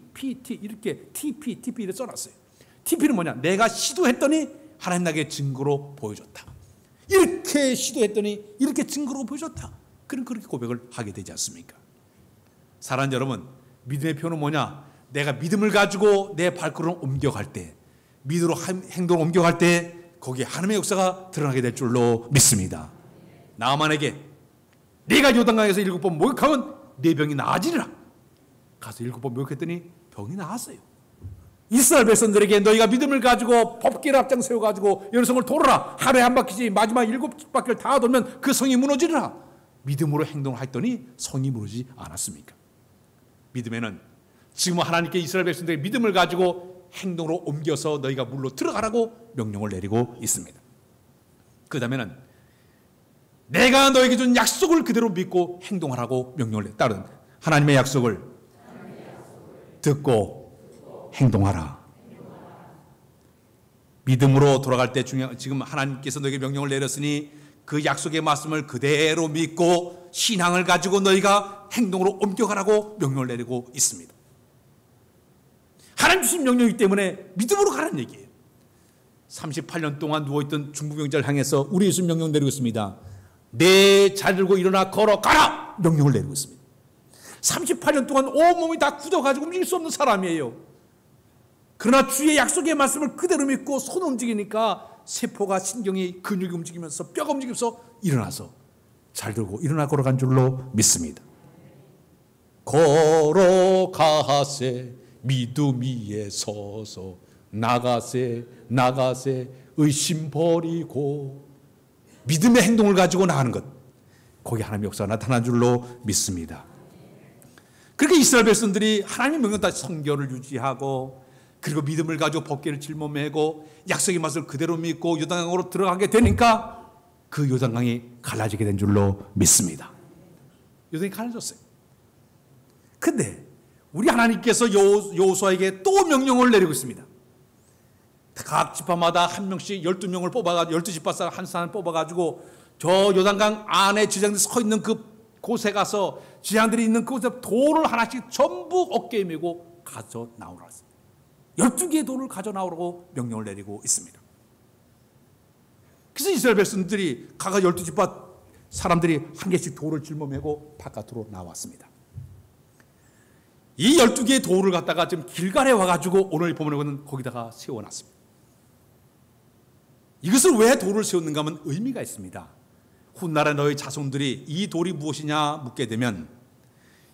이렇게 TP 이렇게 써놨어요. TP는 뭐냐? 내가 시도했더니 하나님 나에게 증거로 보여줬다. 이렇게 시도했더니 이렇게 증거로 보여줬다. 그렇게 고백을 하게 되지 않습니까? 사랑하는 여러분, 믿음의 표는 뭐냐? 내가 믿음을 가지고 내 발걸음을 옮겨갈 때, 믿음으로 행동을 옮겨갈 때 거기에 하나님의 역사가 드러나게 될 줄로 믿습니다. 나만에게 네가 요단강에서 7번 목욕하면 네 병이 나아지리라. 가서 7번 목욕했더니 병이 나았어요. 이스라엘 백성들에게 너희가 믿음을 가지고 법궤를 앞장 세워가지고 여성을 돌아라. 하루에 한 바퀴씩 마지막 7바퀴를 다 돌면 그 성이 무너지리라. 믿음으로 행동을 했더니 성이 무너지지 않았습니까? 믿음에는 지금 하나님께 이스라엘 백성들에게 믿음을 가지고 행동으로 옮겨서 너희가 물로 들어가라고 명령을 내리고 있습니다. 그 다음에는 내가 너에게 준 약속을 그대로 믿고 행동하라고 명령을 따른 하나님의 약속을 듣고 행동하라. 믿음으로 돌아갈 때 지금 하나님께서 너에게 명령을 내렸으니 그 약속의 말씀을 그대로 믿고 신앙을 가지고 너희가 행동으로 옮겨가라고 명령을 내리고 있습니다. 하나님 주신 명령이기 때문에 믿음으로 가라는 얘기예요. 38년 동안 누워있던 중부병자를 향해서 우리 예수 명령 내리고 있습니다. 내 자리 들고 일어나 걸어가라! 명령을 내리고 있습니다. 38년 동안 온몸이 다 굳어가지고 움직일 수 없는 사람이에요. 그러나 주의 약속의 말씀을 그대로 믿고 손을 움직이니까 세포가 신경이 근육이 움직이면서 뼈가 움직이면서 일어나서 잘 들고 일어나 걸어간 줄로 믿습니다. 걸어가세 믿음 위에 서서 나가세 의심 버리고 믿음의 행동을 가지고 나가는 것, 거기에 하나님의 역사가 나타난 줄로 믿습니다. 그렇게 이스라엘 백성들이 하나님의 명령 따라 성결을 유지하고 그리고 믿음을 가지고 법궤를 짊어매고 약속의 말씀을 그대로 믿고 요단강으로 들어가게 되니까 그 요단강이 갈라지게 된 줄로 믿습니다. 요단강이 갈라졌어요. 근데 우리 하나님께서 여호수아에게 또 명령을 내리고 있습니다. 각 지파마다 한 명씩 12명을 뽑아가지고 12지파 한 사람을 뽑아가지고 저 요단강 안에 지장들이 서 있는 그 곳에 가서 지장들이 있는 그곳에 돌을 하나씩 전부 어깨에 메고 가져 나오라 했습니다. 12개의 돌을 가져 나오라고 명령을 내리고 있습니다. 그래서 이스라엘 백성들이 각각 12지파 사람들이 한 개씩 돌을 짊어매고 바깥으로 나왔습니다. 이 12개의 돌을 갖다가 지금 길갈에 와가지고 오늘 본문에는 거기다가 세워놨습니다. 이것을 왜 돌을 세웠는가 하면 의미가 있습니다. 훗날에 너희 자손들이 이 돌이 무엇이냐 묻게 되면,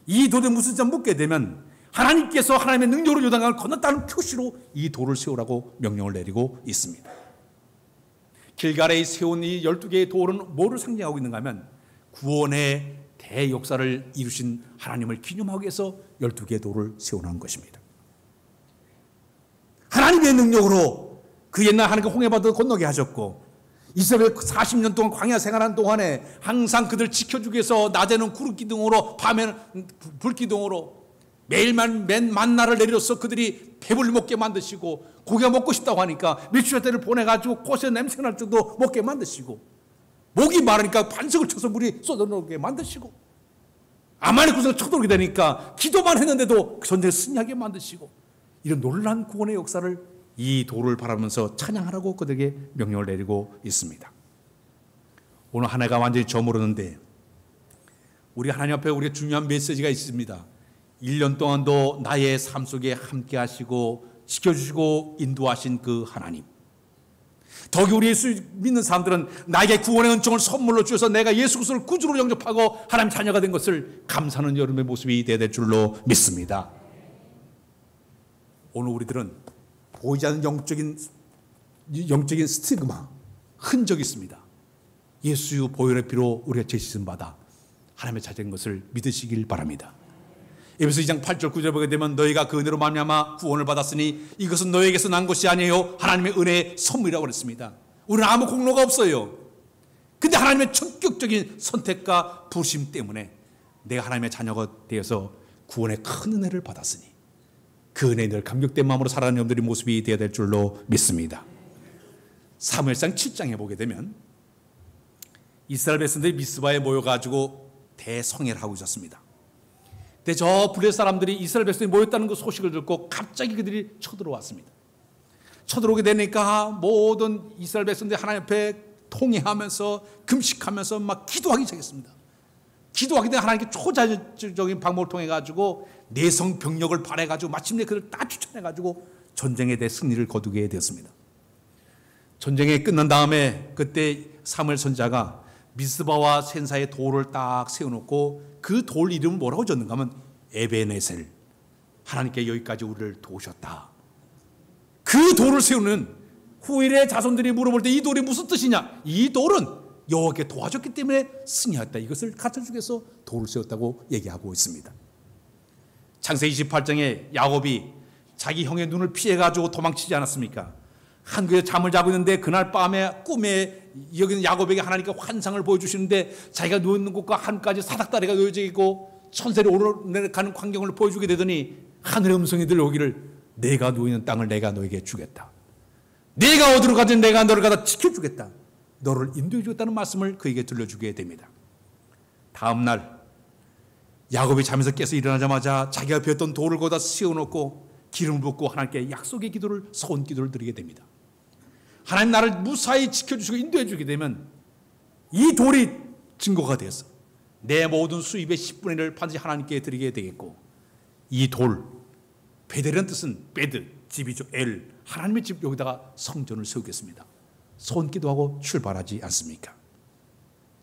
이 돌이 무슨 점 묻게 되면 하나님께서 하나님의 능력으로 요단강을 건넜다는 표시로 이 돌을 세우라고 명령을 내리고 있습니다. 길갈에 세운 이 12개의 돌은 뭐를 상징하고 있는가 하면 구원의 대역사를 이루신 하나님을 기념하기 위해서 12개의 돌을 세워놓은 것입니다. 하나님의 능력으로 그 옛날 하나님께 홍해바다를 건너게 하셨고 이스라엘 40년 동안 광야 생활한 동안에 항상 그들 지켜주기 위해서 낮에는 구름기둥으로 밤에는 불기둥으로 매일만 만나를 내려서 그들이 배불리 먹게 만드시고 고기가 먹고 싶다고 하니까 밀주할 때를 보내가지고 꽃에 냄새날 정도 먹게 만드시고 목이 마르니까 반석을 쳐서 물이 쏟아나오게 만드시고 아말렉 군사가 쳐들어오게 되니까 기도만 했는데도 전쟁에 승리하게 만드시고 이런 놀라운 구원의 역사를 이 돌을 바라보면서 찬양하라고 그들에게 명령을 내리고 있습니다. 오늘 한 해가 완전히 저물었는데 우리 하나님 앞에 우리가 중요한 메시지가 있습니다. 1년 동안도 나의 삶 속에 함께 하시고 지켜주시고 인도하신 그 하나님, 더욱이 우리 예수 믿는 사람들은 나에게 구원의 은총을 선물로 주셔서 내가 예수 그리스도를 구주로 영접하고 하나님 자녀가 된 것을 감사하는 여러분의 모습이 되어야 될 줄로 믿습니다. 오늘 우리들은 보이지 않는 영적인 스티그마, 흔적이 있습니다. 예수 보혈의 피로 우리가 죄씻음 받아 하나님의 자녀인 것을 믿으시길 바랍니다. 에베소 2장 8절 9절 보게 되면 너희가 그 은혜로 말미암아 구원을 받았으니 이것은 너희에게서 난 것이 아니에요 하나님의 은혜의 선물이라고 그랬습니다. 우리는 아무 공로가 없어요. 근데 하나님의 전격적인 선택과 부르심 때문에 내가 하나님의 자녀가 되어서 구원의 큰 은혜를 받았으니 그 은혜에 늘 감격된 마음으로 살아가는 여러분들의 모습이 되어야 될 줄로 믿습니다. 사무엘상 7장에 보게 되면 이스라엘 백성들이 미스바에 모여가지고 대성회를 하고 있었습니다. 근데 저 블레 사람들이 이스라엘 백성이 모였다는 그 소식을 듣고 갑자기 그들이 쳐들어왔습니다. 쳐들어오게 되니까 모든 이스라엘 백성들이 하나님 앞에 통회하면서 금식하면서 막 기도하기 시작했습니다. 기도하게 되면 하나님께 초자연적인 방법을 통해 가지고 내성 병력을 발해 가지고 마침내 그들 다 추천해 가지고 전쟁에 대해 승리를 거두게 되었습니다. 전쟁이 끝난 다음에 그때 사무엘 선지자가 미스바와 센사의 돌을 딱 세워놓고 그 돌 이름은 뭐라고 졌는가 하면 에베네셀, 하나님께 여기까지 우리를 도우셨다. 그 돌을 세우는 후일의 자손들이 물어볼 때 이 돌이 무슨 뜻이냐? 이 돌은 여호와께 도와줬기 때문에 승리했다. 이것을 가르쳐주기 위해서 돌을 세웠다고 얘기하고 있습니다. 창세기 28장에 야곱이 자기 형의 눈을 피해가지고 도망치지 않았습니까? 한국에 잠을 자고 있는데 그날 밤에 꿈에 여기는 야곱에게 하나님께 환상을 보여주시는데 자기가 누워있는 곳과 하늘까지 사닥다리가 놓여져 있고 천세를 오르내가는 광경을 보여주게 되더니 하늘의 음성이 들려오기를 내가 누워있는 땅을 내가 너에게 주겠다. 내가 어디로 가든 내가 너를 갖다 지켜주겠다. 너를 인도해 주겠다는 말씀을 그에게 들려주게 됩니다. 다음 날 야곱이 잠에서 깨서 일어나자마자 자기가 배웠던 돌을 거기다 세워놓고 기름을 붓고 하나님께 약속의 기도를, 소원 기도를 드리게 됩니다. 하나님 나를 무사히 지켜주시고 인도해 주게 되면 이 돌이 증거가 되어서 내 모든 수입의 10분의 1을 반드시 하나님께 드리게 되겠고, 이 돌, 베델이라는 뜻은 베드, 집이죠. 엘, 하나님의 집, 여기다가 성전을 세우겠습니다. 소원 기도하고 출발하지 않습니까?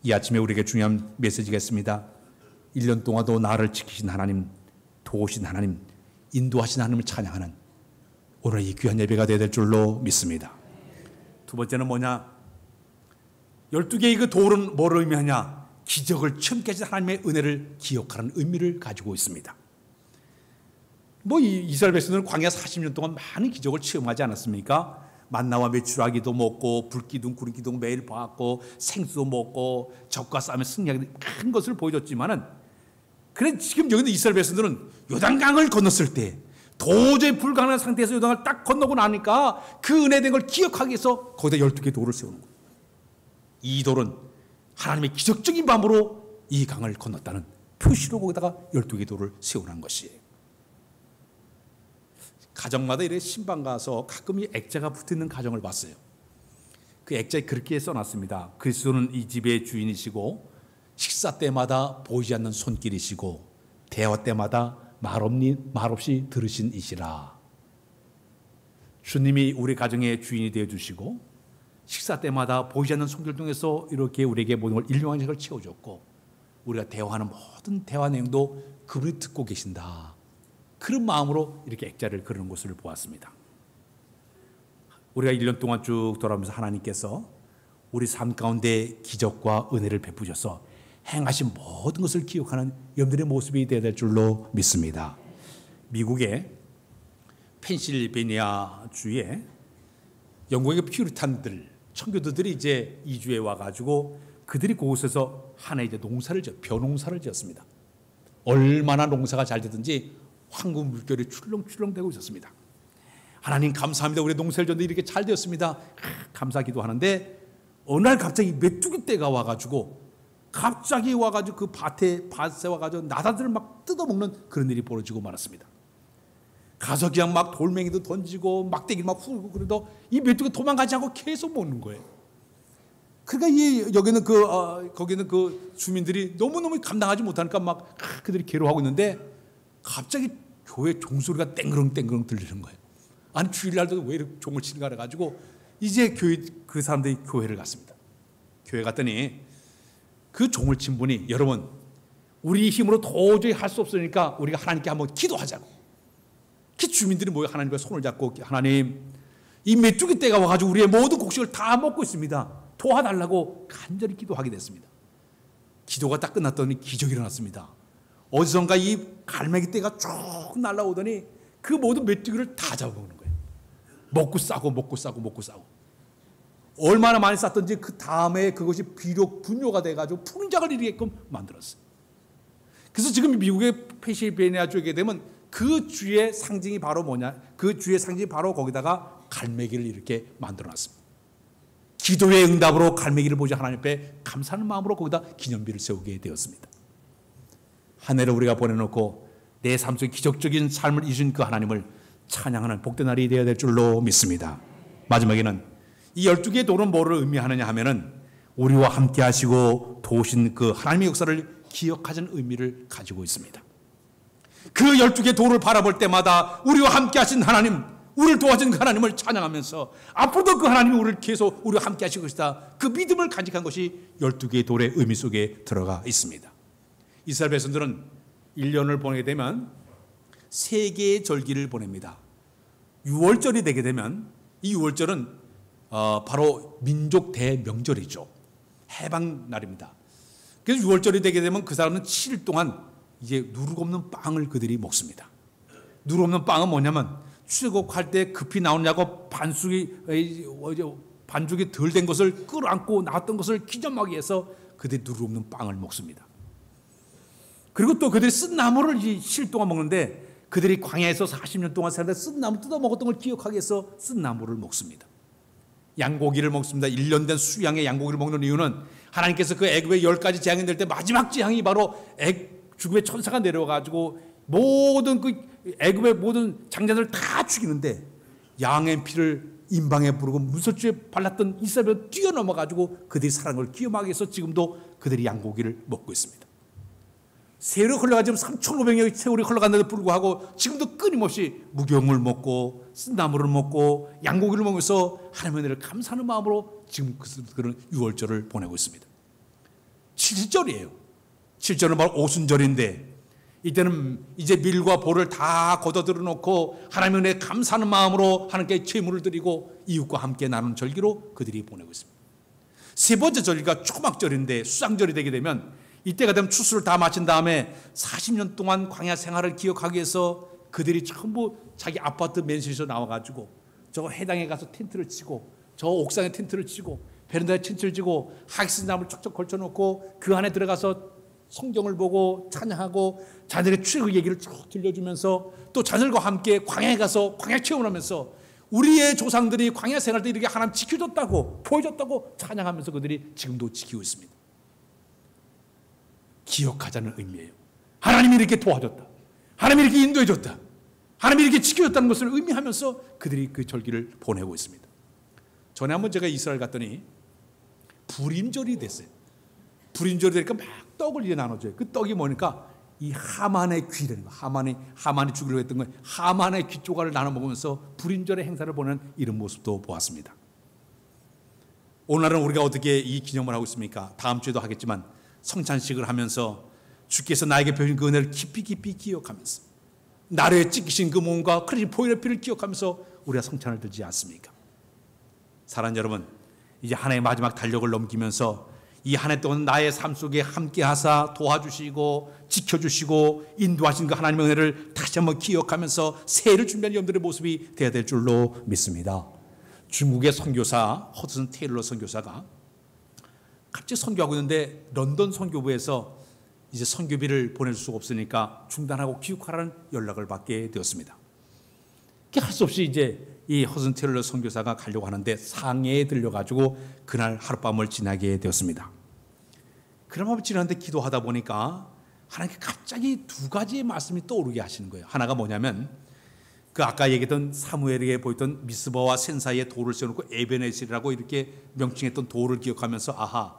이 아침에 우리에게 중요한 메시지가 있습니다. 1년 동안도 나를 지키신 하나님, 도우신 하나님, 인도하신 하나님을 찬양하는 오늘 이 귀한 예배가 되어야 될 줄로 믿습니다. 두 번째는 뭐냐? 12개의 그 돌은 뭘 의미하냐? 기적을 체험케 하신 하나님의 은혜를 기억하는 의미를 가지고 있습니다. 이스라엘 백성들은 광야 40년 동안 많은 기적을 체험하지 않았습니까? 만나와 메추라기도 먹고 불기둥 구름기둥 매일 봤고 생수도 먹고 적과 싸움에 승리하게 큰 것을 보여줬지만은, 그래 지금 여기 있는 이스라엘 백성들은 요단강을 건넜을 때 도저히 불가능한 상태에서 요단강을 딱 건너고 나니까 그 은혜된 걸 기억하기 위해서 거기다 12개의 돌을 세우는 거예요. 이 돌은 하나님의 기적적인 방법으로 이 강을 건넜다는 표시로 거기다가 12개의 돌을 세우는 것이에요. 가정마다 이렇게 신방 가서 가끔 이 액자가 붙어있는 가정을 봤어요. 그 액자에 그렇게 써놨습니다. 그리스도는 이 집의 주인이시고 식사 때마다 보이지 않는 손길이시고 대화 때마다 말없이 들으신 이시라. 주님이 우리 가정의 주인이 되어주시고 식사 때마다 보이지 않는 손길 통해서 이렇게 우리에게 모든 걸 일용할 것을 채워줬고, 우리가 대화하는 모든 대화 내용도 그분이 듣고 계신다. 그런 마음으로 이렇게 액자를 그리는 것을 보았습니다. 우리가 1년 동안 쭉 돌아오면서 하나님께서 우리 삶 가운데 기적과 은혜를 베푸셔서 행하신 모든 것을 기억하는 여러분들의 모습이 되어야 될 줄로 믿습니다. 미국의 펜실베니아 주에 영국의 퓨리탄들, 청교도들이 이제 이주해 와가지고 그들이 그곳에서 하나의 이제 벼농사를 지었습니다. 얼마나 농사가 잘 되든지 황금 물결이 출렁출렁대고 있었습니다. 하나님 감사합니다. 우리 농사를 졌는데 이렇게 잘 되었습니다. 감사 기도하는데 어느 날 갑자기 메뚜기 떼가 와가지고 그 밭에 와가지고 나다들을 막 뜯어먹는 그런 일이 벌어지고 말았습니다. 가서 그냥 막 돌멩이도 던지고 막대기 막 후고 그래도 이 메뚜기 도망가지 않고 계속 먹는 거예요. 그러니까 거기는 그 주민들이 너무너무 감당하지 못하니까 막 그들이 괴로워하고 있는데 갑자기 교회 종소리가 땡그렁땡그렁 들리는 거예요. 아니 주일날도 왜 이렇게 종을 치는가 해가지고 이제 그 사람들이 교회를 갔습니다. 교회 갔더니 그 종을 친 분이, 여러분 우리 힘으로 도저히 할 수 없으니까 우리가 하나님께 한번 기도하자고. 그 주민들이 모여 하나님과 손을 잡고, 하나님 이 메뚜기 떼가 와가지고 우리의 모든 곡식을 다 먹고 있습니다. 도와달라고 간절히 기도하게 됐습니다. 기도가 딱 끝났더니 기적이 일어났습니다. 어디선가 이 갈매기 떼가 쭉 날아오더니 그 모든 메뚜기를 다 잡아먹는 거예요. 먹고 싸고. 얼마나 많이 쌌던지 그 다음에 그것이 비록 분뇨가 돼가지고 풍작을 일으키게끔 만들었어요. 그래서 지금 미국의 펜실베니아 쪽에 되면 그 주의 상징이 바로 뭐냐? 그 주의 상징이 바로 거기다가 갈매기를 이렇게 만들어놨습니다. 기도의 응답으로 갈매기를 보자 하나님 앞에 감사하는 마음으로 거기다 기념비를 세우게 되었습니다. 한 해를 우리가 보내놓고 내 삶 속에 기적적인 삶을 이루신 그 하나님을 찬양하는 복된 날이 되어야 될 줄로 믿습니다. 마지막에는 이 12개의 돌은 뭐를 의미하느냐 하면은 우리와 함께 하시고 도우신 그 하나님의 역사를 기억하자는 의미를 가지고 있습니다. 그 12개 돌을 바라볼 때마다 우리와 함께 하신 하나님, 우리를 도와준 그 하나님을 찬양하면서 앞으로도 그 하나님이 우리를 계속 우리와 함께 하실 것이다, 그 믿음을 간직한 것이 12개의 돌의 의미 속에 들어가 있습니다. 이스라엘 백성들은 1년을 보내게 되면 3개의 절기를 보냅니다. 6월절이 되게 되면 이 6월절은 바로 민족 대명절이죠. 해방날입니다. 그래서 6월절이 되게 되면 그 사람은 7일 동안 이제 누룩 없는 빵을 그들이 먹습니다. 누룩 없는 빵은 뭐냐면 출애굽할 때 급히 나오냐고 반죽이 덜 된 것을 끌어안고 나왔던 것을 기념하기 위해서 그들이 누룩 없는 빵을 먹습니다. 그리고 또 그들이 쓴 나무를 7일 동안 먹는데, 그들이 광야에서 40년 동안 살다 쓴 나무 뜯어 먹었던 걸 기억하기 위해서 쓴 나무를 먹습니다. 양고기를 먹습니다. 1년 된 수양의 양고기를 먹는 이유는 하나님께서 그 애굽의 10가지 재앙이 될 때 마지막 재앙이 바로 죽음의 천사가 내려와가지고 모든 그 애굽의 모든 장자들을 다 죽이는데, 양의 피를 임방에 부르고 문설주에 발랐던 이스라엘을 뛰어넘어가지고 그들이 살아난 걸 기억하기 위해서 지금도 그들이 양고기를 먹고 있습니다. 세월이 흘러가 지금 3,500년의 세월이 흘러갔는데도 불구하고 지금도 끊임없이 무교물 먹고 쓴나무를 먹고 양고기를 먹으면서 하나님의 은혜를 감사하는 마음으로 지금 그런 6월절을 보내고 있습니다. 7절이에요. 7절은 바로 오순절인데, 이때는 이제 밀과 볼을 다 걷어들여 놓고 하나님의 은혜에 감사하는 마음으로 하나님께 제물을 드리고 이웃과 함께 나누는 절기로 그들이 보내고 있습니다. 세 번째 절기가 초막절인데, 수상절이 되게 되면 이때가 되면 추수를 다 마친 다음에 40년 동안 광야 생활을 기억하기 위해서 그들이 전부 자기 아파트 맨션에서 나와가지고 저 해당에 가서 텐트를 치고, 저 옥상에 텐트를 치고, 베란다에 텐트를 치고 하기스 나무를 척척 걸쳐놓고 그 안에 들어가서 성경을 보고 찬양하고 자들의 출애굽 얘기를 쭉 들려주면서 또 자들과 함께 광야에 가서 광야 체험을 하면서 우리의 조상들이 광야 생활 때 이렇게 하나님 지켜줬다고 보여줬다고 찬양하면서 그들이 지금도 지키고 있습니다. 기억하자는 의미예요. 하나님이 이렇게 도와줬다, 하나님이 이렇게 인도해줬다, 하나님이 이렇게 지켜줬다는 것을 의미하면서 그들이 그 절기를 보내고 있습니다. 전에 한번 제가 이스라엘 갔더니 불임절이 됐어요. 불임절이 되니까 막 떡을 이제 나눠줘요. 그 떡이 뭐니까 이 하만의 귀라는 거, 하만이 죽이려고 했던 거, 하만의 귀 조각을 나눠 먹으면서 불임절의 행사를 보는 이런 모습도 보았습니다. 오늘은 우리가 어떻게 이 기념을 하고 있습니까? 다음 주에도 하겠지만 성찬식을 하면서 주께서 나에게 베푸신 그 은혜를 깊이 기억하면서 나를 찢기신 그 몸과 크리스의 보혈의 피를 기억하면서 우리가 성찬을 들지 않습니까? 사랑하는 여러분, 이제 한 해의 마지막 달력을 넘기면서 이 한 해 동안 나의 삶 속에 함께 하사 도와주시고 지켜주시고 인도하신 그 하나님의 은혜를 다시 한번 기억하면서 새해를 준비하는 여러분들의 모습이 되어야 될 줄로 믿습니다. 중국의 선교사 허드슨 테일러 선교사가 갑자기 선교하고 있는데 런던 선교부에서 이제 선교비를 보낼 수가 없으니까 중단하고 귀국하라는 연락을 받게 되었습니다. 할 수 없이 이제 이 허드슨 테일러 선교사가 가려고 하는데 상해에 들려가지고 그날 하룻밤을 지나게 되었습니다. 그날 밤을 지나는데 기도하다 보니까 하나님께 갑자기 두 가지의 말씀이 떠오르게 하시는 거예요. 하나가 뭐냐면 그 아까 얘기했던 사무엘에게 보였던 미스바와 센 사이에 돌을 세워놓고 에베네셀이라고 이렇게 명칭했던 돌을 기억하면서 아하,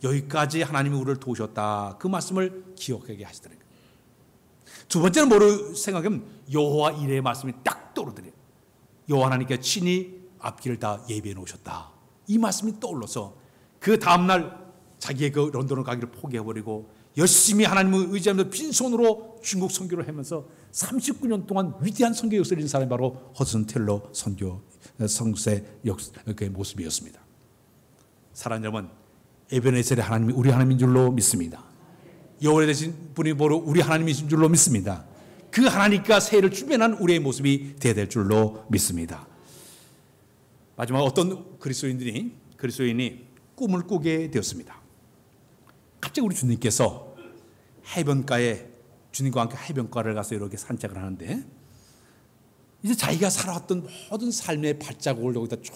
여기까지 하나님이 우리를 도우셨다, 그 말씀을 기억하게 하시더라고요. 두 번째는 뭐를 생각하면 여호와 이레의 말씀이 딱 떠오르더래요. 여호와 하나님께 친히 앞길을 다 예비해 놓으셨다, 이 말씀이 떠올라서 그 다음날 자기의 그 런던을 가기를 포기해버리고 열심히 하나님을 의지하면서 빈손으로 중국 선교를 하면서 39년 동안 위대한 선교 역사를 이룬 사람이 바로 허드슨 테일러 성세 그 모습이었습니다. 사랑하는 여러분, 에베네셀의 하나님이 우리 하나님인 줄로 믿습니다. 여호와 되신 분이 바로 우리 하나님이신 줄로 믿습니다. 그 하나님과 새해를 준비한 우리의 모습이 되어야 될 줄로 믿습니다. 마지막 어떤 그리스도인이 꿈을 꾸게 되었습니다. 갑자기 우리 주님께서 해변가에 주님과 함께 해변가를 가서 이렇게 산책을 하는데 이제 자기가 살아왔던 모든 삶의 발자국을 여기다 쭉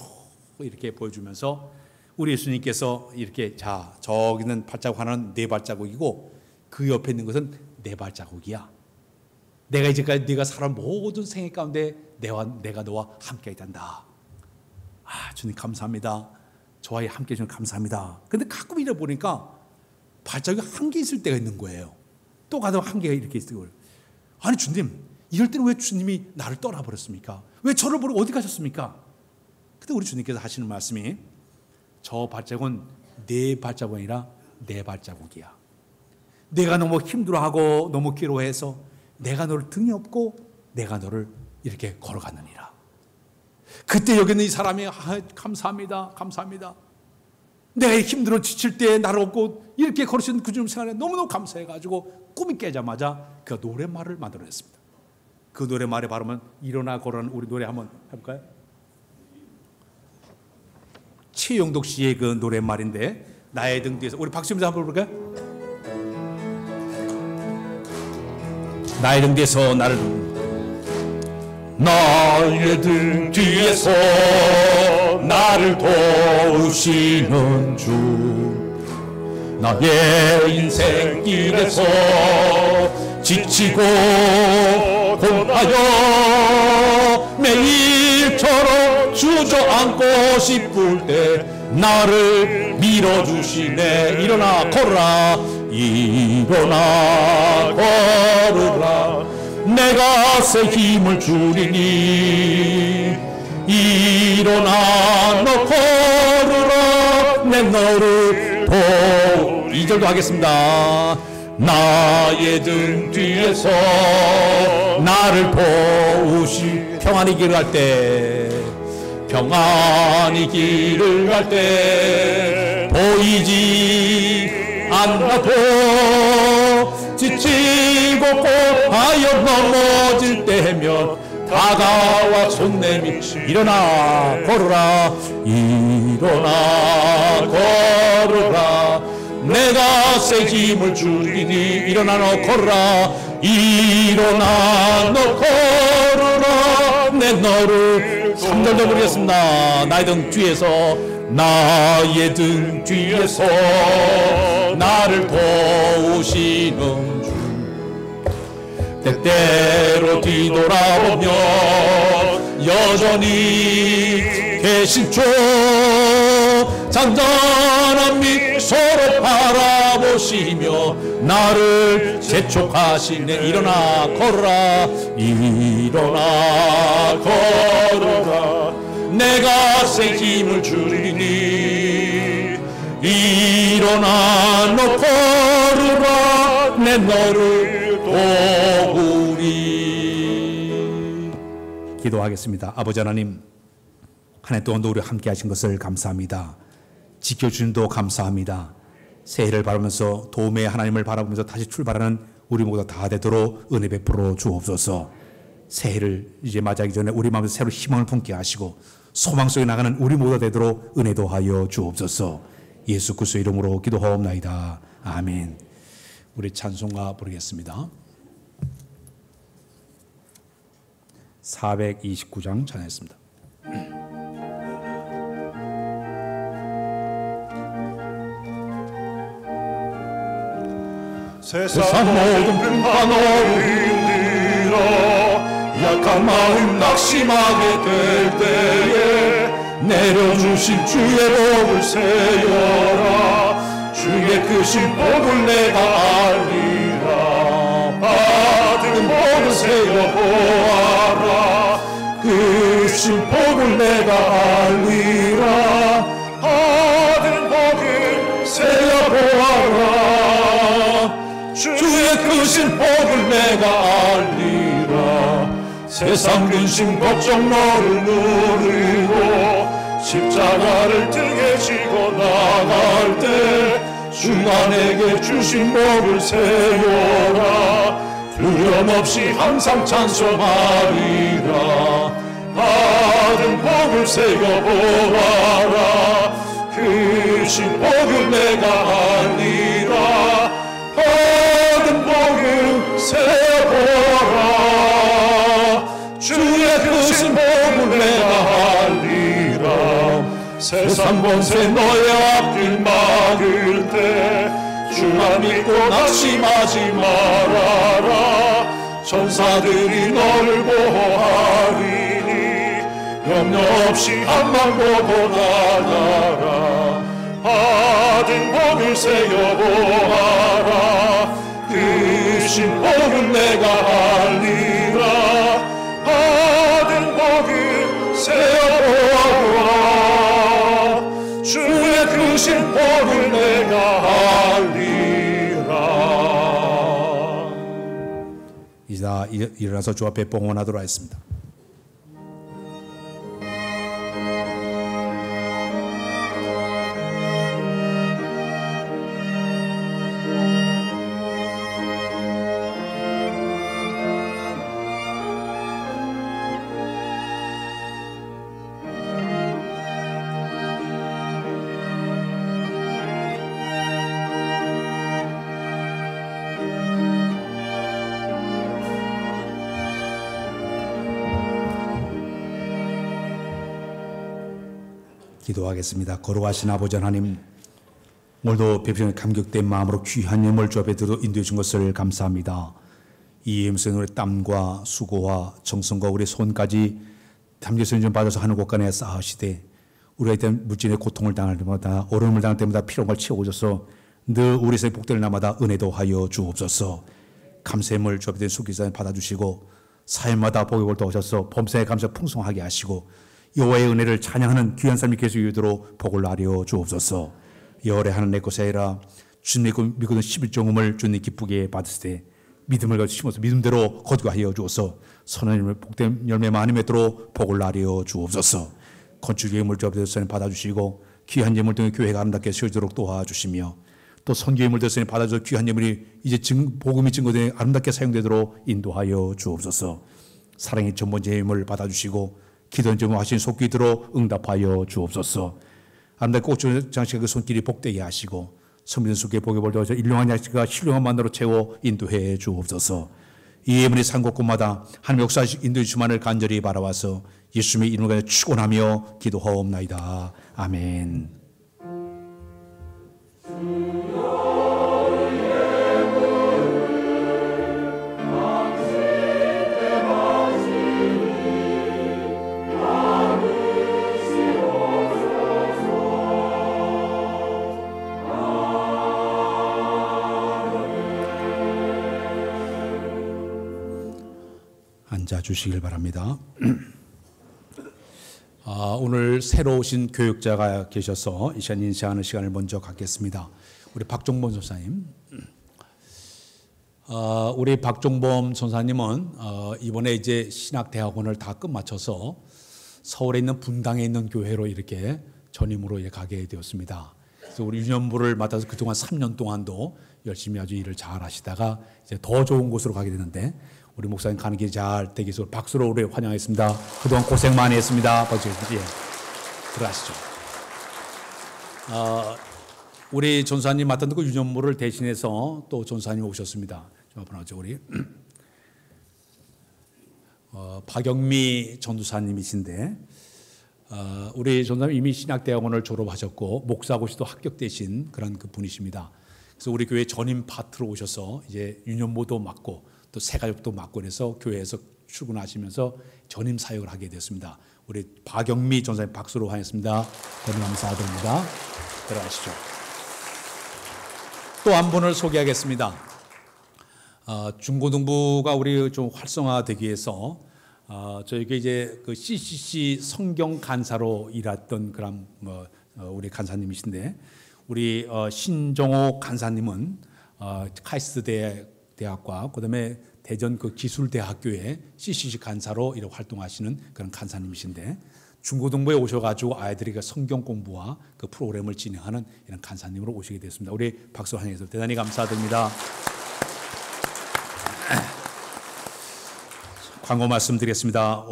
이렇게 보여주면서 우리 예수님께서 이렇게 자, 저기는 발자국 하나는 네 발자국이고 그 옆에 있는 것은 네 발자국이야. 내가 이제까지 네가 살아온 모든 생애 가운데 내가 너와 함께 있단다. 아, 주님 감사합니다. 저와 함께 해주셔서 감사합니다. 근데 가끔 이래 보니까 발자국이 한 개 있을 때가 있는 거예요. 또 가다 한 개가 이렇게 있을 거예요. 아니 주님, 이럴 때는 왜 주님이 나를 떠나버렸습니까? 왜 저를 버리고 어디 가셨습니까? 근데 우리 주님께서 하시는 말씀이 저 발자국은 내 발자국이 아니라 내 발자국이야. 내가 너무 힘들어하고 너무 괴로워해서 내가 너를 등에 업고 내가 너를 이렇게 걸어갔느니라. 그때 여기 있는 이 사람이 감사합니다. 감사합니다. 내가 힘들어 지칠 때 나를 업고 이렇게 걸으신 그 주님 생활에 너무너무 감사해가지고 꿈이 깨자마자 그 노랫말을 만들어냈습니다. 그 노랫말에 바르면 일어나 걸어는 우리 노래 한번 해볼까요? 최용덕 씨의 그 노랫말인데 나의 등 뒤에서 우리 박수면서 한번 볼까요? 나의 등 뒤에서 나의 등 뒤에서 나를 도우시는 주 나의 인생길에서 지치고 고하여 매일처럼 주저앉고 싶을 때 나를 밀어주시네. 일어나 걸어라 일어나 걸으라 내가 새 힘을 주리니 일어나 너 걸으라 내 너를 보 2절도 하겠습니다. 나의 등 뒤에서 나를 보우시 평안히 길을 갈 때 평안히 길을 갈 때 보이지 않아도 지치고 고하여 넘어질 때면 다가와 손 내밀 일어나 걸으라 일어나 걸으라 내가 새 힘을 주리니 일어나 너 걸으라 일어나 너 걸으라 내 너를 3절도 부르겠습니다. 나의 등 뒤에서 나의 등 뒤에서 나를 도우시는 주 때때로 뒤돌아보면 여전히 계신 주 잔잔한 미소로 바라보시며 나를 재촉하시네. 일어나 걸어라 일어나 걸어라 내가 새 힘을 주리니 일어나 너 걸어라 내 너를 도우리. 기도하겠습니다. 아버지 하나님, 한 해 동안도 우리 함께 하신 것을 감사합니다. 지켜주심도 감사합니다. 새해를 바라면서 도움의 하나님을 바라보면서 다시 출발하는 우리 모두 다 되도록 은혜 베풀어 주옵소서. 새해를 이제 맞이하기 전에 우리 마음에서 새로 희망을 품게 하시고 소망 속에 나가는 우리 모두 되도록 은혜도 하여 주옵소서. 예수 그리스도의 이름으로 기도하옵나이다. 아멘. 우리 찬송가 부르겠습니다. 429장 찬양했습니다. 세상 모든 평판 어린이라 약한 마음 낙심하게 될 때에 내려주신 주의 복을 세어라 주의 크신 복을 내가 알리라 받은 복을 세어 보아라 크신 복을 내가 알리라 받은 복을 세어 보아라 주의 크신 복을 내가 알리라 세상 근심 걱정 너를 누리고 십자가를 등에 지고 나갈 때 주가 내게 주신 복을 세워라 두려움 없이 항상 찬송하리라 받은 복을 세워 보아라 크신 복을 내가 알리라 받은 복을 세워보라 주의 크신 복을 내가 알리라 세상 권세 너의 앞길 막을 때 주만 믿고 낙심하지 말아라 천사들이 너를 보호하리니 염려 없이 앞만 보고 나가라 받은 복을 세어 보아라. 그 신 복은 내가 알리라. 받은 복을 세어 보아라. 주의 그 신 복을 내가 알리라. 이제 일어나서 주 앞에 봉헌하도록 하겠습니다. 기도하겠습니다. 거룩하신 아버지 하나님, 오늘도 배변에 감격된 마음으로 귀한 예물 주 앞에 들어 인도해 준 것을 감사합니다. 이 예물의 땀과 수고와 정성과 우리 손까지 담겨서 좀 받아서 하늘 곳간에 쌓으시되 우리가 일단 물질의 고통을 당할 때마다 어려움을 당할 때마다 필요한 걸 채워줘서 늘 우리 생의 복될 날마다 은혜도 하여 주옵소서. 감사함을 주 앞에 된 수기사에 받아주시고 사회마다 복의 벌도 오셔서 범사에 감사 풍성하게 하시고 여호와의 은혜를 찬양하는 귀한 삶이 계속 이루도록 복을 나려 주옵소서. 여호와의 하는 내 것이 아니라 주님의 믿고는 11종음을 주님 기쁘게 받으실 때 믿음을 가지고 심어서 믿음대로 거두하여 주옵소서. 선한 복된 열매 많이 맺도록 복을 나려 주옵소서. 건축의 예물 주 앞에서 받아주시고 귀한 예물 등의 교회가 아름답게 세워지도록 도와주시며 또 선교 예물 대선에 받아줘 귀한 예물이 이제 복음이 증거되어 아름답게 사용되도록 인도하여 주옵소서. 사랑의 첫 번째 예물 받아주시고 기도는 좀 하신 속기도로 응답하여 주옵소서. 아름답게 꽃 장식의 그 손길이 복되게 하시고 선민의 속에 복의 벌도 하셔 일용한 양식과 신령한 만나로 채워 인도해 주옵소서. 이 예물의 산곳곳마다 하나님의 역사하시 인도해 주만을 간절히 바라와서 예수님의 이름을 축원하며 기도하옵나이다. 아멘. 앉아 주시길 바랍니다. 오늘 새로 오신 교육자가 계셔서 이 시간 인사하는 시간을 먼저 갖겠습니다. 우리 박종범 전사님. 우리 박종범 전사님은 이번에 이제 신학대학원을 다 끝마쳐서 서울에 있는 분당에 있는 교회로 이렇게 전임으로 가게 되었습니다. 그래서 우리 유년부를 맡아서 그동안 3년 동안도 열심히 아주 일을 잘 하시다가 이제 더 좋은 곳으로 가게 되는데 우리 목사님 가는 길 잘 되기 위해서 박수로 우리 환영했습니다. 그동안 고생 많이 했습니다. 예. 들어가시죠. 우리 전사님 맡은 그 유년부를 대신해서 또 전사님 오셨습니다. 좀 앞으로 나오죠, 우리. 박영미 전도사님이신데 우리 전사님 이미 신학대학원을 졸업하셨고 목사고시도 합격되신 그런 그 분이십니다. 그래서 우리 교회 전임 파트로 오셔서 이제 유년부도 맡고 또 새가족도 맡고 그래서 교회에서 출근하시면서 전임 사역을 하게 됐습니다. 우리 박영미 전사님 박수로 환영했습니다. 너무 감사드립니다. 들어가시죠. 또 한 분을 소개하겠습니다. 중고등부가 우리 좀 활성화되기 위해서 저희가 이제 그 CCC 성경 간사로 일했던 그런 우리 간사님이신데 우리 신정호 간사님은 카이스트 대학과 그다음에 대전 그 기술대학교에 CCC 간사로 이렇게 활동하시는 그런 간사님이신데 중고등부에 오셔가지고 아이들이 성경 공부와 그 프로그램을 진행하는 이런 간사님으로 오시게 됐습니다. 우리 박수 환영해서 대단히 감사드립니다. 광고 말씀드리겠습니다.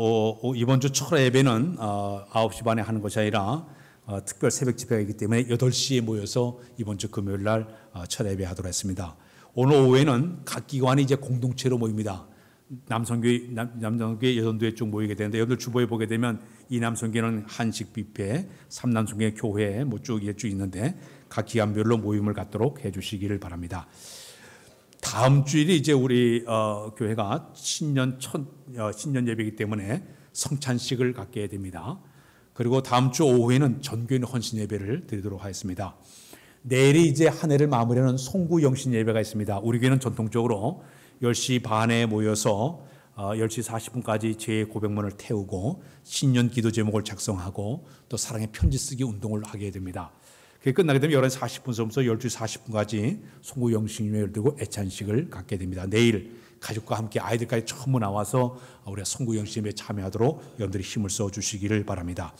이번 주 첫 예배는 9시 반에 하는 것이 아니라 특별 새벽 집회가 있기 때문에 8시에 모여서 이번 주 금요일 날 첫 예배 하도록 했습니다. 오늘 오후에는 각 기관이 이제 공동체로 모입니다. 남성교회, 여전도회 쪽 모이게 되는데 여러분들 주보에 보게 되면 이 남성교회는 한식 뷔페, 3남성교회 교회 쭉 있는데 각 기관별로 모임을 갖도록 해주시기를 바랍니다. 다음 주일이 이제 우리 교회가 신년 예배이기 때문에 성찬식을 갖게 됩니다. 그리고 다음 주 오후에는 전교인 헌신 예배를 드리도록 하겠습니다. 내일이 이제 한 해를 마무리하는 송구 영신 예배가 있습니다. 우리 교회는 전통적으로 10시 반에 모여서 10시 40분까지 제 고백문을 태우고 신년 기도 제목을 작성하고 또 사랑의 편지 쓰기 운동을 하게 됩니다. 그게 끝나게 되면 11시 40분서부터 12시 40분까지 송구 영신 예배를 드리고 애찬식을 갖게 됩니다. 내일 가족과 함께 아이들까지 전부 나와서 우리가 송구 영신 예배에 참여하도록 여러분들이 힘을 써 주시기를 바랍니다.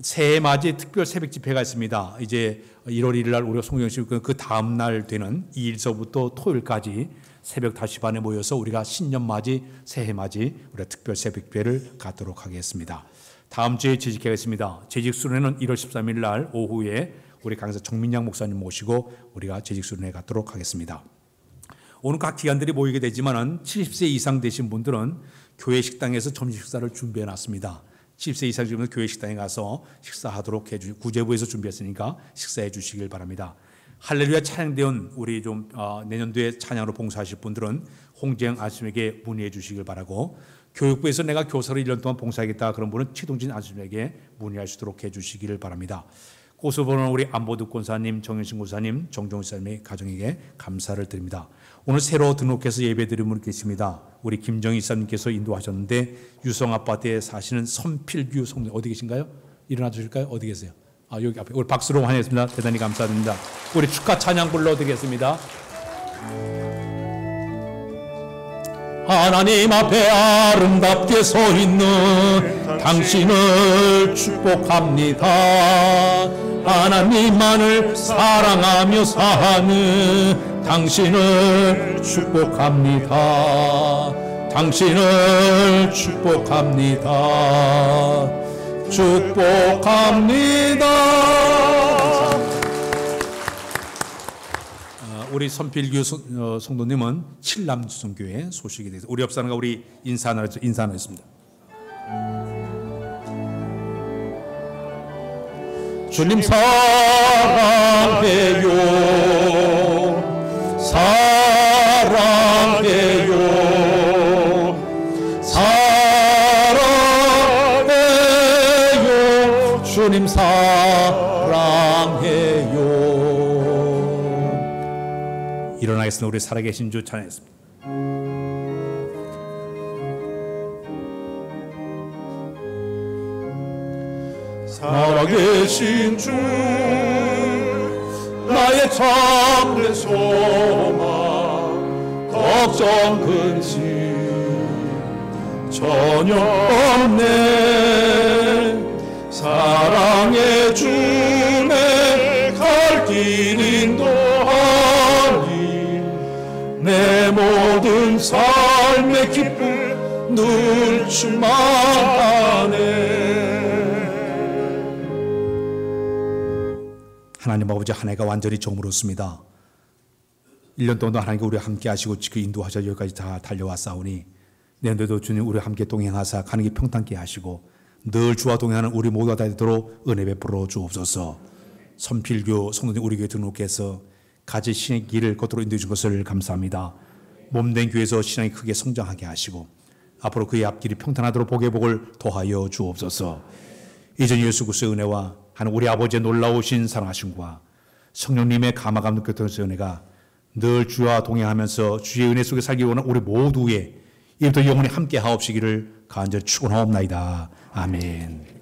새해 맞이 특별 새벽 집회가 있습니다. 이제 1월 1일 날 우리가 송구 영신 그 다음 날 되는 2일서부터 토요일까지 새벽 5시 반에 모여서 우리가 신년 맞이, 새해 맞이 우리가 특별 새벽 집회를 갖도록 하겠습니다. 다음 주에 재직회가 있습니다. 재직 수련회는 1월 13일 날 오후에 우리 강사 정민양 목사님 모시고 우리가 재직 수련회 갖도록 하겠습니다. 오늘 각 기관들이 모이게 되지만은 70세 이상 되신 분들은 교회 식당에서 점심 식사를 준비해 놨습니다. 70세 이상 되면 교회 식당에 가서 식사하도록 구제부에서 준비했으니까 식사해 주시길 바랍니다. 할렐루야 찬양대원 우리 좀 내년도에 찬양으로 봉사하실 분들은 홍재영 아줌에게 문의해 주시길 바라고, 교육부에서 내가 교사로 1년 동안 봉사하겠다 그런 분은 최동진 아줌에게 문의할 수 있도록 해 주시기를 바랍니다. 고수보는 우리 안보득 권사님, 정현신 권사님, 정종훈 사님의 가정에게 감사를 드립니다. 오늘 새로 등록해서 예배드리는 분 계십니다. 우리 김정희 사님께서 인도하셨는데 유성 아파트에 사시는 선필규 성도님 어디 계신가요? 일어나 주실까요? 어디 계세요? 여기 앞에 우리 박수로 환영했습니다. 대단히 감사드립니다. 우리 축하 찬양 불러드리겠습니다. 하나님 앞에 아름답게 서 있는 당신을 축복합니다. 하나님만을 사랑하며 사는 당신을 축복합니다. 당신을 축복합니다. 축복합니다. 우리 선필규 성도님은 칠남주성교회 소식이 되서 우리 옆 사람과 우리 인사하겠습니다. 주님 사랑해요, 사랑해요, 사랑해요, 주님 사랑해요. 일어나겠습니다. 우리 살아계신 주 찬양했습니다. 살아계신 주 나의 참된 소망, 걱정 근심 전혀 없네. 사랑의 주내 갈 길 인도하니 내 모든 삶의 기쁨 늘 충만하네. 하나님 아버지, 한 해가 완전히 저물었습니다. 1년 동안 하나님께 우리와 함께 하시고 지금 인도하셔 여기까지 다 달려왔사오니 내년도도 주님 우리와 함께 동행하사 가는 길 평탄케 하시고 늘 주와 동행하는 우리 모두가 되도록 은혜 베풀어 주옵소서. 선필교 성도님 우리 교회 등록해서 가지 신의 길을 걷도록 인도해 준 것을 감사합니다. 몸된 교회에서 신앙이 크게 성장하게 하시고 앞으로 그의 앞길이 평탄하도록 복의 복을 더하여 주옵소서. 이전 예수 그리스도의 은혜와 하나님 우리 아버지의 놀라우신 사랑하심과 성령님의 감화감 느꼈던 은혜가 늘 주와 동행하면서 주의 은혜 속에 살기 원하는 우리 모두의 이부터 영원히 함께 하옵시기를 간절히 축원하옵나이다. 아멘.